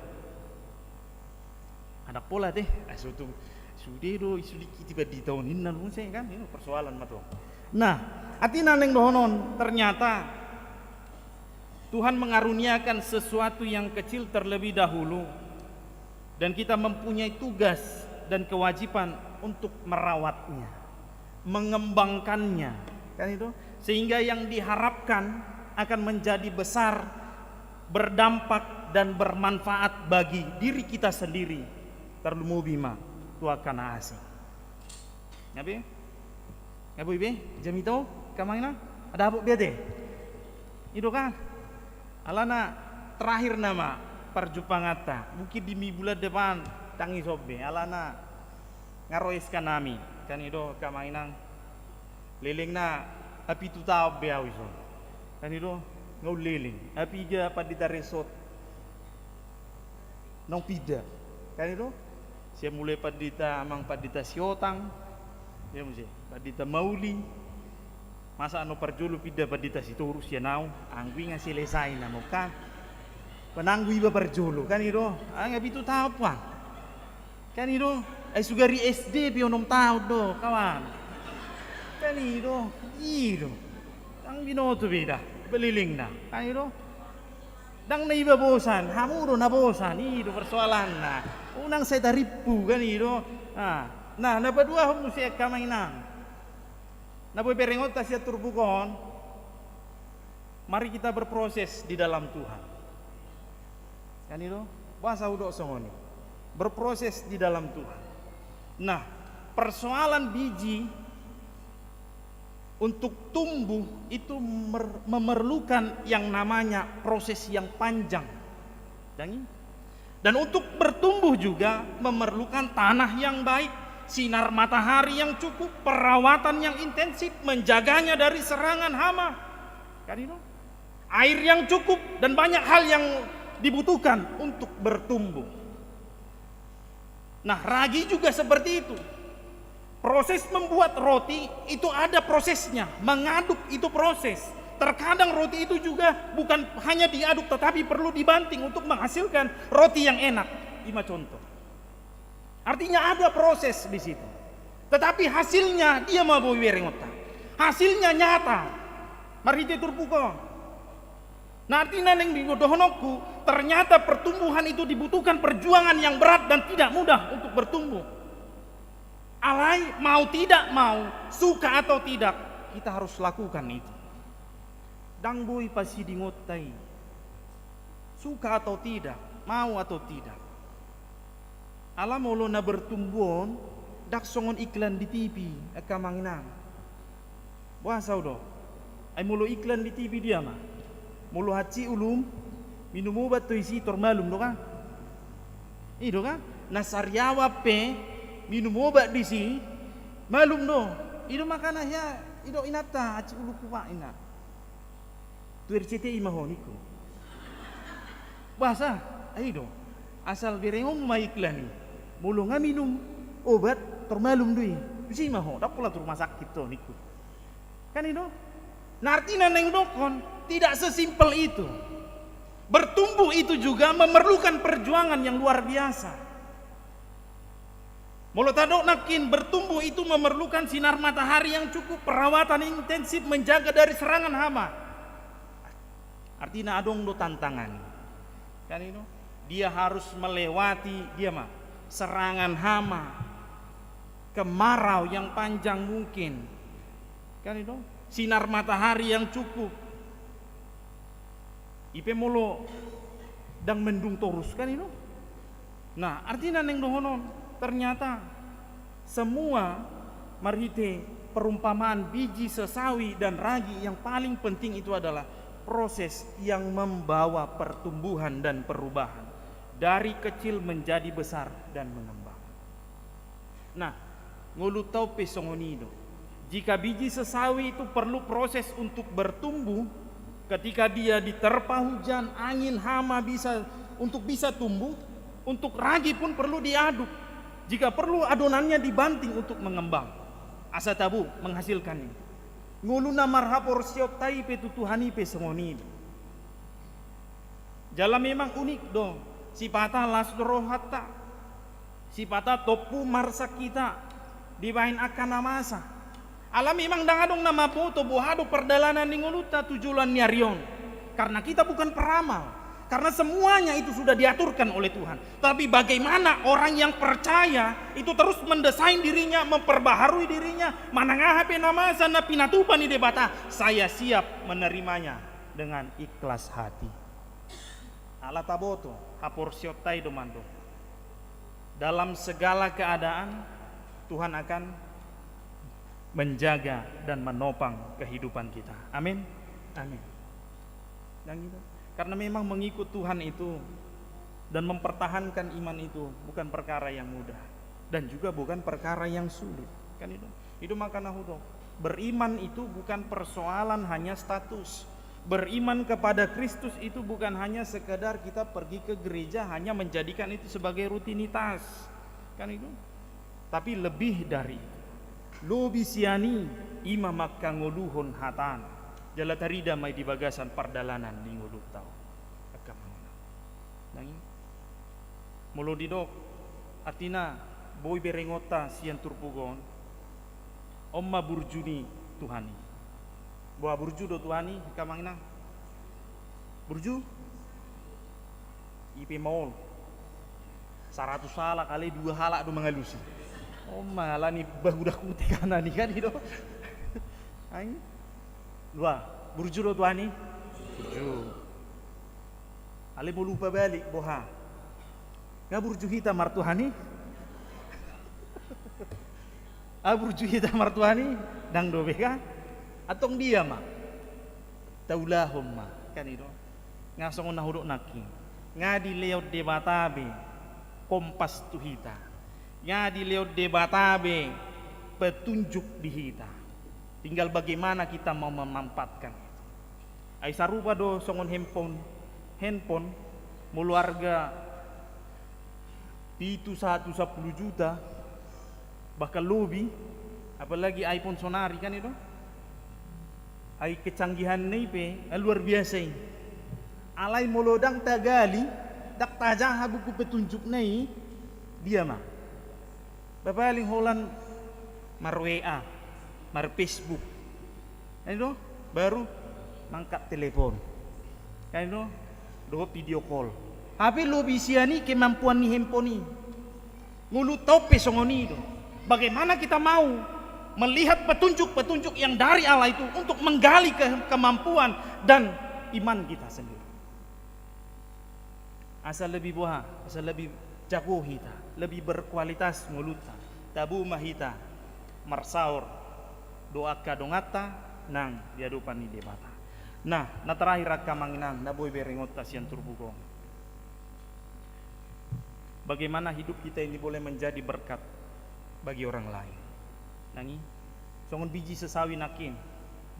Ada pola teh, sudah do isu tiba di tahun ini nanti kan ini persoalan mah tuh. Nah, artinya neng dohonon ternyata Tuhan mengaruniakan sesuatu yang kecil terlebih dahulu dan kita mempunyai tugas dan kewajiban untuk merawatnya, mengembangkannya, kan itu sehingga yang diharapkan akan menjadi besar, berdampak dan bermanfaat bagi diri kita sendiri. Terlalu bima Tuhan kana asing. Nabi? Ngabu ibe, jam itu, kamangina, ada apa biade? Itu kan, alana terakhir nama perjumpangata, mungkin di bulan depan tangi sobe, alana ngaroiskan nami, kan itu kamangina, lelengna api tu tahu beawiso, kan itu ngau leleng, api je padita resort, nong pida, kan itu, saya mulai padita amang padita siotang. Ya mesti padita mauli masa anu perjulu pida padita situ urus ya nau angwi ngasih selesai na muka penanggu iba perjulu kan itu ngabi tu tahu apa kan itu sugari SD pionom tahu do kawan kan itu ang binoto beda beliling na kan itu dang na iba bosan hamuro na bosan itu persoalan na unang saya taripu kan itu Nah, berdua mesti kamainan. Boy perengot tasya turbukon. Mari kita berproses di dalam Tuhan. Kan itu bahasa udok songoni. Berproses di dalam Tuhan. Nah, persoalan biji untuk tumbuh itu memerlukan yang namanya proses yang panjang. Dan untuk bertumbuh juga memerlukan tanah yang baik. Sinar matahari yang cukup, perawatan yang intensif, menjaganya dari serangan hama. Kan itu? Air yang cukup dan banyak hal yang dibutuhkan untuk bertumbuh. Nah, ragi juga seperti itu. Proses membuat roti itu ada prosesnya, mengaduk itu proses. Terkadang roti itu juga bukan hanya diaduk tetapi perlu dibanting untuk menghasilkan roti yang enak. 5 contoh. Artinya ada proses di situ. Tetapi hasilnya dia mau berengota. Hasilnya nyata. Mari kita turpuko. Nah, artinya yang digodohonokku, ternyata pertumbuhan itu dibutuhkan perjuangan yang berat dan tidak mudah untuk bertumbuh. Alai mau tidak mau, suka atau tidak, kita harus lakukan itu. Dangboi pasti dingotai. Suka atau tidak, mau atau tidak. Alam molo na bertumbuhan dak songon iklan di TV akamanginang. Wah saudo. Ai mulu iklan di TV dia mah. Mulu haci ulum minum obat tu isi malum do kan? Itu kan? Nasaryawa pe minum obat di si malum do. Itu makana ya itu inata aci ulu kuwa ina. Tu RCTI mahoniku. Bahasa ayo asal berengom maiklan ni. Mulu minum obat termalum dui. Bisi maho, dak pula rumah sakit to niku. Kan itu? Nah artinya neng dokon tidak sesimpel itu. Bertumbuh itu juga memerlukan perjuangan yang luar biasa. Mulu tadok nakin bertumbuh itu memerlukan sinar matahari yang cukup, perawatan intensif menjaga dari serangan hama. Artinya adong do tantangan. Kan itu? Dia harus melewati serangan hama, kemarau yang panjang mungkin. Kan itu? Sinar matahari yang cukup. Ipe mulu dang mendung terus kan itu. Nah, artinya neng dohonon ternyata semua marhite perumpamaan biji sesawi dan ragi yang paling penting itu adalah proses yang membawa pertumbuhan dan perubahan dari kecil menjadi besar dan mengembang. Nah, ngulu tau pesongonido. Jika biji sesawi itu perlu proses untuk bertumbuh, ketika dia diterpa hujan, angin, hama untuk bisa tumbuh, untuk ragi pun perlu diaduk. Jika perlu adonannya dibanting untuk mengembang. Asa tabu menghasilkan ini. Nguluna marhapor siop tai pe tutuhani pe sengoni. Jala memang unik dong. Sipata lasdro hatta. Sipata topu marsa kita dibahin akan namasa. Alam memang dangadong nama boto bohado perdalanan di nguluta tujuan nyarion. Karena kita bukan peramal. Karena semuanya itu sudah diaturkan oleh Tuhan. Tapi bagaimana orang yang percaya itu terus mendesain dirinya, memperbaharui dirinya, manangahape nama sana pinatupan di debata. Saya siap menerimanya dengan ikhlas hati. Ala taboto, hapor sioptai domando. Dalam segala keadaan Tuhan akan menjaga dan menopang kehidupan kita. Amin. Amin. Dan gitu. Karena memang mengikut Tuhan itu dan mempertahankan iman itu bukan perkara yang mudah dan juga bukan perkara yang sulit. Kan itu. Itu makanya hudo. Beriman itu bukan persoalan hanya status. Beriman kepada Kristus itu bukan hanya sekedar kita pergi ke gereja hanya menjadikan itu sebagai rutinitas. Kan itu. Tapi lebih dari itu. Lo bisiani ima makka ngoluhon hatan. Jala tarida mai di bagasan pardalanan di nguluh tau. Akamana. Nangin. Mulu didok atina boy berengota sian turpugon. Omma burjuni Tuhani. Boa burju do Tuhani kamangna. Burju. Ipe maul. 100 salak kali 2 halak do mengalusi. Omma lani bahudak kutikana ni kan itu. Aing dua, burju do Tuhani? Burju. Ale mau lupa balik boha. Nga burju hita martuhani? Burju hita martuhani? Dang dobe ka? Atong dia ma? Taulahom ma. Kan itu. Nga songon nahudok naki. Nga di leot debatabe. Kompas tu hita. Nga di leot debatabe. Petunjuk di hita. Tinggal bagaimana kita mau memanfaatkan itu. Ai sarupa do songon handphone mulu harga itu 110 juta bahkan lebih, apalagi iPhone Sonari kan itu. Ai kecanggihan nih pe luar biasa ini. Alai molodang tagali dak tajah buku petunjuk nih dia mah. Bapaling holan mar WA mar Facebook, itu baru mangkat telepon, itu do video call. Tapi lo bisa nih kemampuan nih handphone nih, ngulu tope songoni itu. Bagaimana kita mau melihat petunjuk-petunjuk yang dari Allah itu untuk menggali kemampuan dan iman kita sendiri. Asal lebih buah, asal lebih jago kita, lebih berkualitas nguluta, tabu mahita, marsaur. Doa kadongata nang diadupan ni debata. Nah, na terakhir akka manginang na boy beringot tasian turbukong. Bagaimana hidup kita ini boleh menjadi berkat bagi orang lain. Nangi, songon biji sesawi nakin,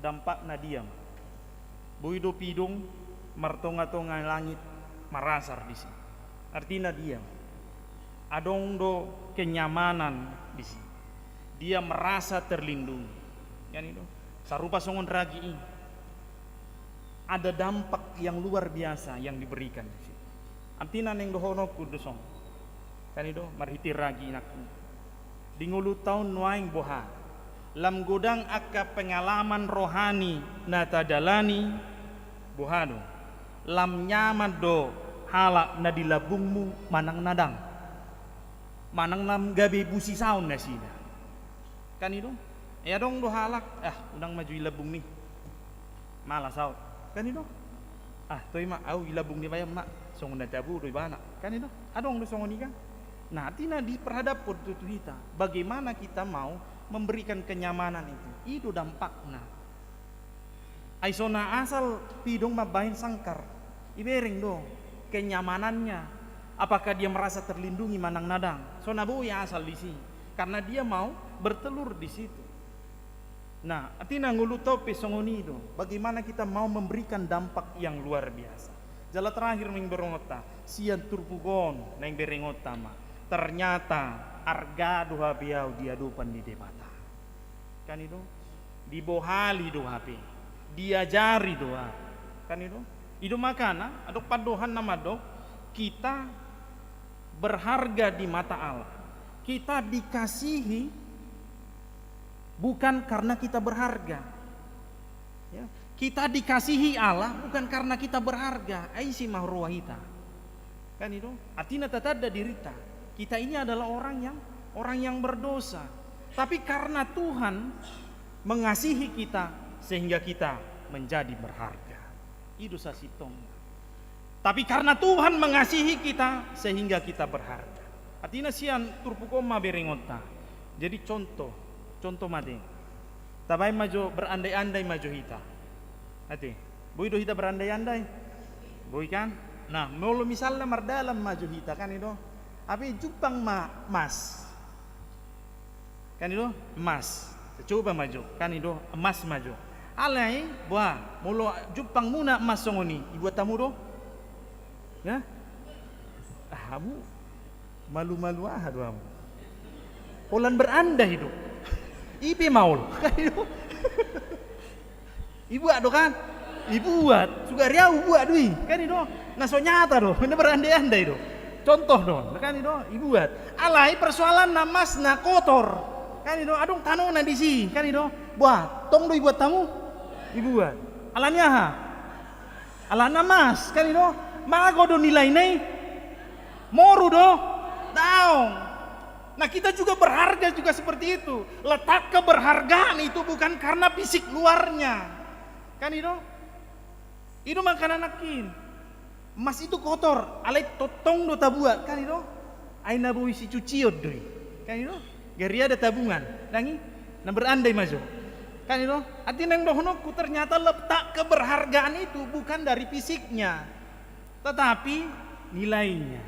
dampak na diam. Boy do pidung, martonga-tonga langit, marasar di sini. Artinya diam. Adong do kenyamanan di sini. Dia merasa terlindungi. Kan itu. Sarupa songon ragi ini. Ada dampak yang luar biasa yang diberikan di sini. Artinya neng dohono kudusong. Kan itu marhiti ragi naku. Di ngulu tahun nuaing boha. Lam godang akka pengalaman rohani nata dalani bohado. Lam nyaman do halak na dilabungmu manang nadang. Manang nam gabe busi saun na sina. Kan itu? Ya dong do halak. Udang maju ilabung nih. Malas saut. Kan itu? Toy mak au ilabung di bayam mak. Songon na tabu do ibana. Kan itu? Adong do songon ikan. Nah, tina diperhadap tutu kita. Bagaimana kita mau memberikan kenyamanan itu? Itu dampaknya. Aisona asal pidong mabahin sangkar. Ibering dong kenyamanannya. Apakah dia merasa terlindungi manang nadang? Sona ya asal di sini. Karena dia mau bertelur di situ. Nah, tina ngulu tope songoni itu. Bagaimana kita mau memberikan dampak yang luar biasa? Jala terakhir ming berongota. Sian turpugon neng berengota mah. Ternyata arga doha biau dia dupan di debata. Kan itu? Dibohali doha pe. Diajari doha. Kan itu? Itu makana adok padohan nama dok kita berharga di mata Allah. Kita dikasihi bukan karena kita berharga. Ya. Kita dikasihi Allah bukan karena kita berharga. Aisi mahruahita. Kan itu? Artinya tatada dirita. Kita ini adalah orang yang berdosa. Tapi karena Tuhan mengasihi kita sehingga kita menjadi berharga. Itu sasitong. Tapi karena Tuhan mengasihi kita sehingga kita berharga. Artinya sian turpukoma berengota. Jadi contoh made. Tabai maju berandai-andai maju hita. Hati. Boy do hita berandai-andai. Boy kan? Nah, mau misalnya mardalam maju hita kan itu. Tapi jupang emas. Kan itu emas. Coba maju. Kan itu emas maju. Alai, buah, mulu jupang muna emas songoni. Ibu tamu do? Ya? Kamu malu-malu doang. Polan berandai hidup. Ipi maul. Kan itu. Ibu ado kan? Ibu buat. Juga riau buat dui. Kan itu. Naso nyata do. Ini berandai-andai do. Contoh dong, kan itu ibu buat. Alai persoalan namas na kotor, kan itu. Adong tanong na di sini, kan itu. Buat, tong do buat tamu, ibu buat. Alanya ha, alana mas, kan itu. Mago do nilai nih, moru do, daong. Nah kita juga berharga juga seperti itu. Letak keberhargaan itu bukan karena fisik luarnya, kan itu. Itu makanan nakin. Emas itu kotor, alai totong do tabuat kan itu. Aina bui si cuciot doi. Kan itu. Gari ada tabungan. Nangi na berandai maju. Kan itu. Arti neng dohonoku ternyata letak keberhargaan itu bukan dari fisiknya, tetapi nilainya.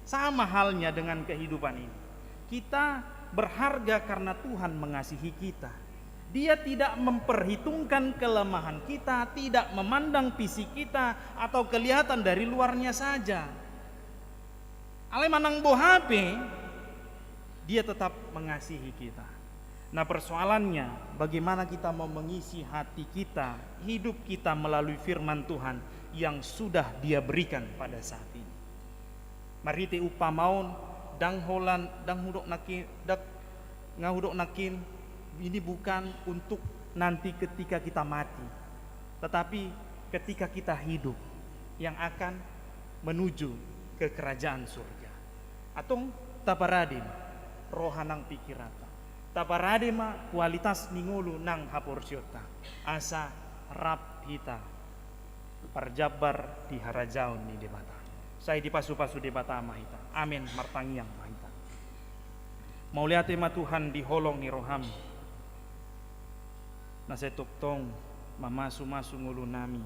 Sama halnya dengan kehidupan ini. Kita berharga karena Tuhan mengasihi kita. Dia tidak memperhitungkan kelemahan kita, tidak memandang fisik kita atau kelihatan dari luarnya saja. Ale manang bohape, dia tetap mengasihi kita. Nah persoalannya bagaimana kita mau mengisi hati kita, hidup kita melalui firman Tuhan yang sudah dia berikan pada saat ini. Mari te upamaun dang holan dang hudok nakin dak ngahudok nakin. Ini bukan untuk nanti ketika kita mati, tetapi ketika kita hidup yang akan menuju ke kerajaan surga. Atong taparadem rohanang pikirata. Taparadema kualitas ningulu nang haporsiota. Asa rap hita parjabar di harajaun ni debata. Saya dipasu-pasu debata mahita. Amin martangiang mahita. Mau lihat tema Tuhan di holong ni rohami. Na saya tuktong mamasu-masu ngulu nami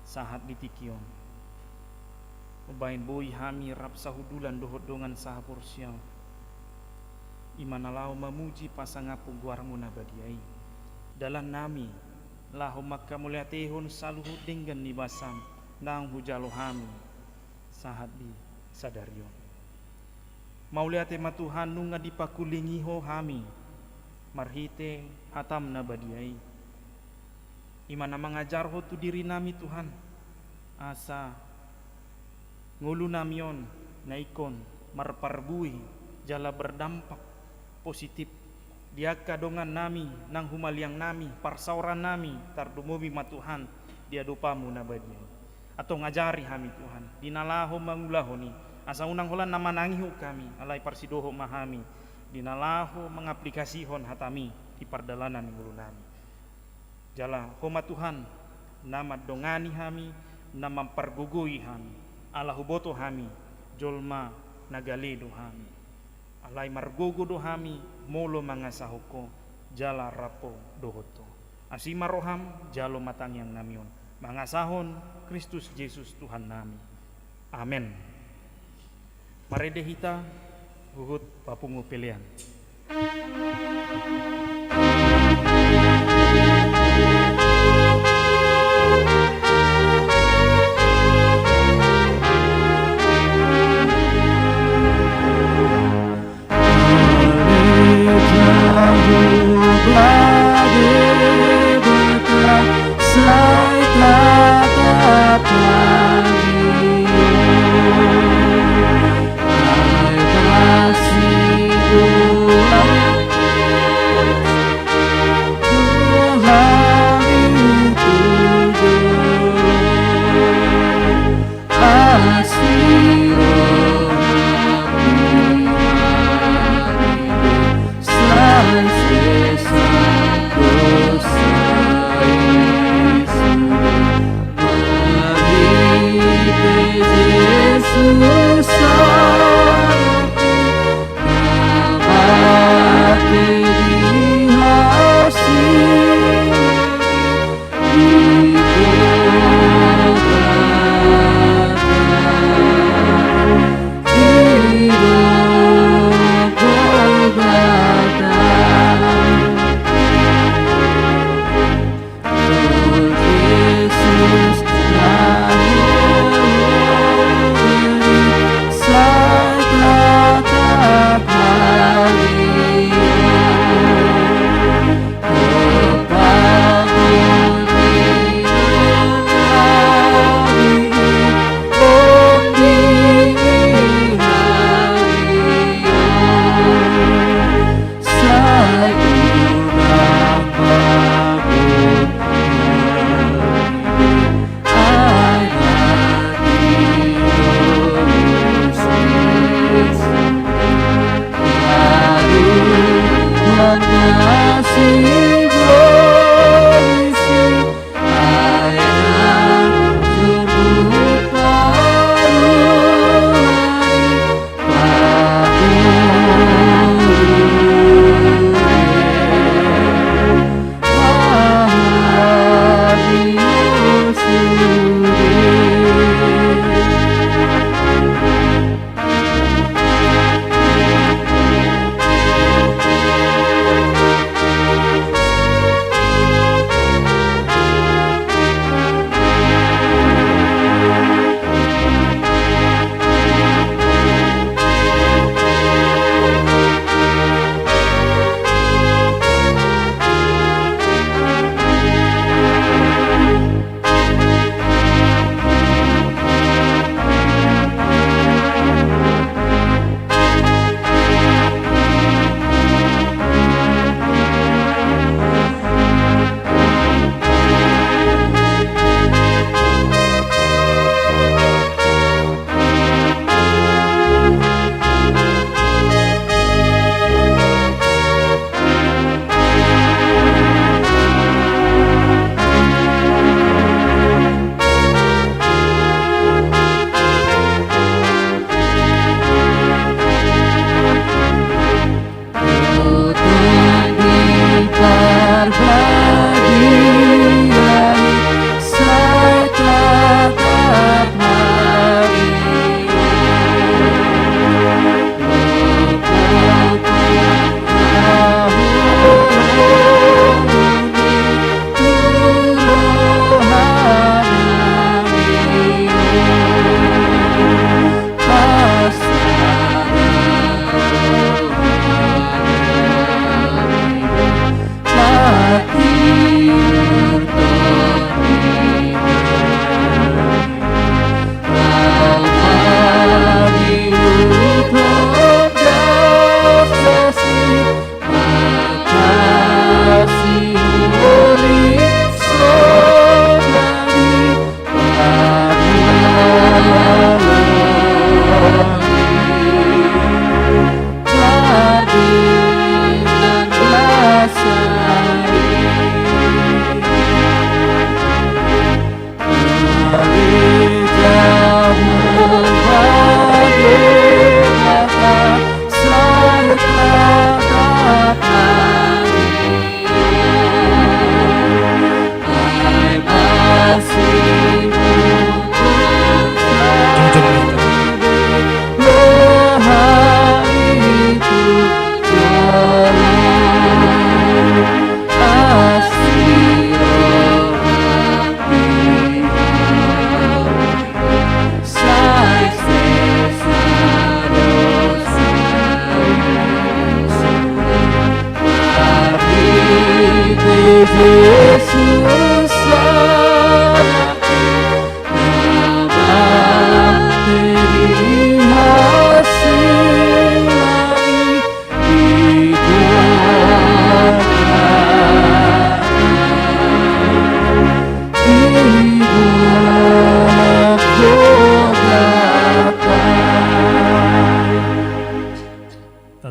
sahat ditikion ubain boi hami rap sahudulan dohot dongan sahapur sial imana lau memuji pasangapu guarmu nabadiai dalam nami lahu makka mulia tehun saluhu denggan ni basam nang hujalo hami sahat di sadarion maulia tema Tuhan nunga dipakulingiho hami marhite hatam nabadiai imana mengajar ho tu diri nami Tuhan asa ngulu namion naikon marparbui jala berdampak positif dia kadongan nami nang humaliang nami parsauran nami tardumumi matuhan dia dopamu nabadiai atau ngajari kami Tuhan dinalaho mangulaho ni asa unang holan nama nangihu kami alai parsidoho mahami dinalaho mengaplikasihon hatami di pardalanan ngulu nami jala homa Tuhan nama dongani kami nama pargugui kami ala huboto kami jolma nagaledo kami alai margogo do kami molo mangasahoko jala rapo dohoto asima roham jalo matang yang namion mangasahon Kristus Yesus Tuhan nami amen marede hita huhut papungu pilihan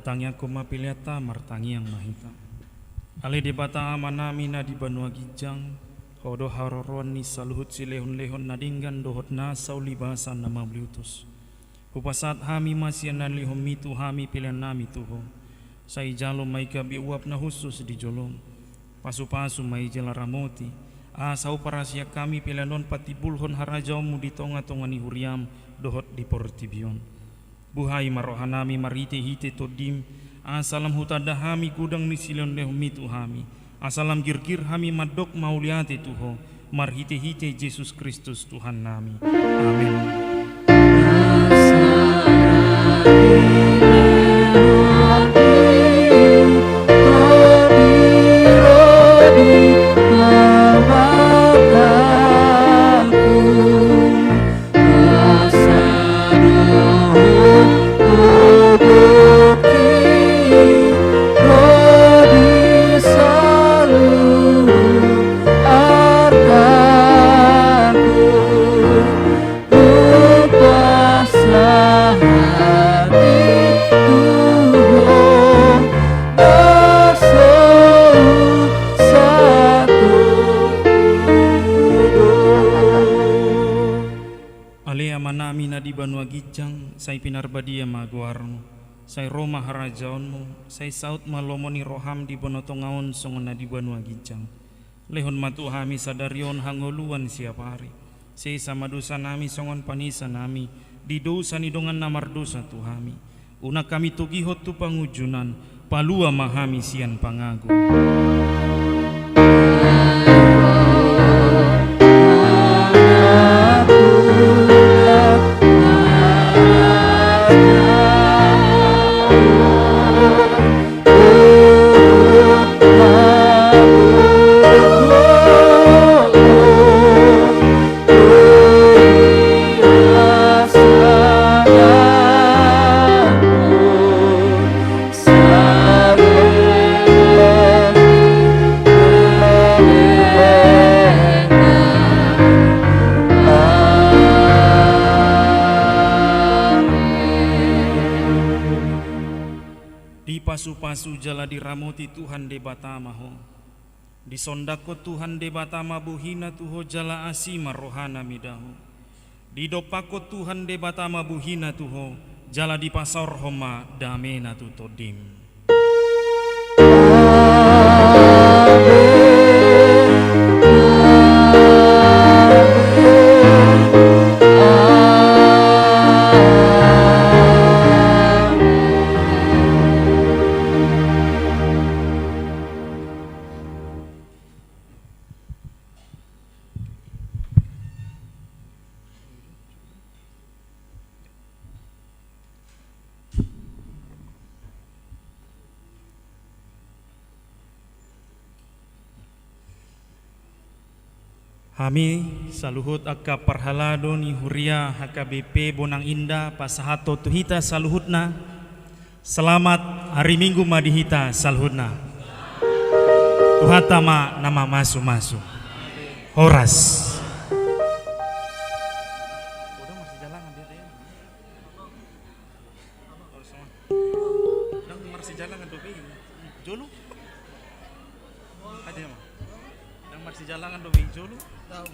datangnya koma piliata martangi yang mahita. Ale de bata amanami na di Banua Gijang, hodo haroron ni saluhut si lehon-lehon nadinggan dohot na saulibasan nama bliutus. Hupasat hami masyan na lihom mitu hami pilihan nami tuho. Sai jalo mai kabi uap na khusus di jolong. Pasu-pasu mai jelaramoti. Asau parasia kami pilihanon patibulhon harajaumu di tonga-tonga ni huriam dohot di portibion. Buhai marohanami marite hite todim. Asalam hutada hami gudang ni silon lehom mitu hami. Asalam girgir hami madok mauliate tuho. Marhite hite Yesus Kristus Tuhan nami. Amin. Banua Gijang, sai pinarbadia maguarmu, sai Roma harajaonmu, sai saut malomoni roham di bonotongaon songona di Banua Gijang. Lehon matu hami sadarion hangoluan siapa hari. Sei sama dosa nami songon panisa nami, di dosa ni dongan namar dosa tuhami. Una kami tugihot tu pangujunan, palua mahami sian pangagu. Pasu-pasu jala diramoti Tuhan de batama ho. Di sondako Tuhan de batama buhina tuho jala asima rohana midaho. Di dopako Tuhan de batama buhina tuho jala di pasar homa damena tu todim. Kami saluhut akka parhalado ni Huria HKBP Bonang Indah pasahato tuhita saluhutna. Selamat hari Minggu madihita saluhutna. Tuhatama nama masu-masu. Horas. Jolo. Ada mah. Yang masih jalangan do jolo. Tahu.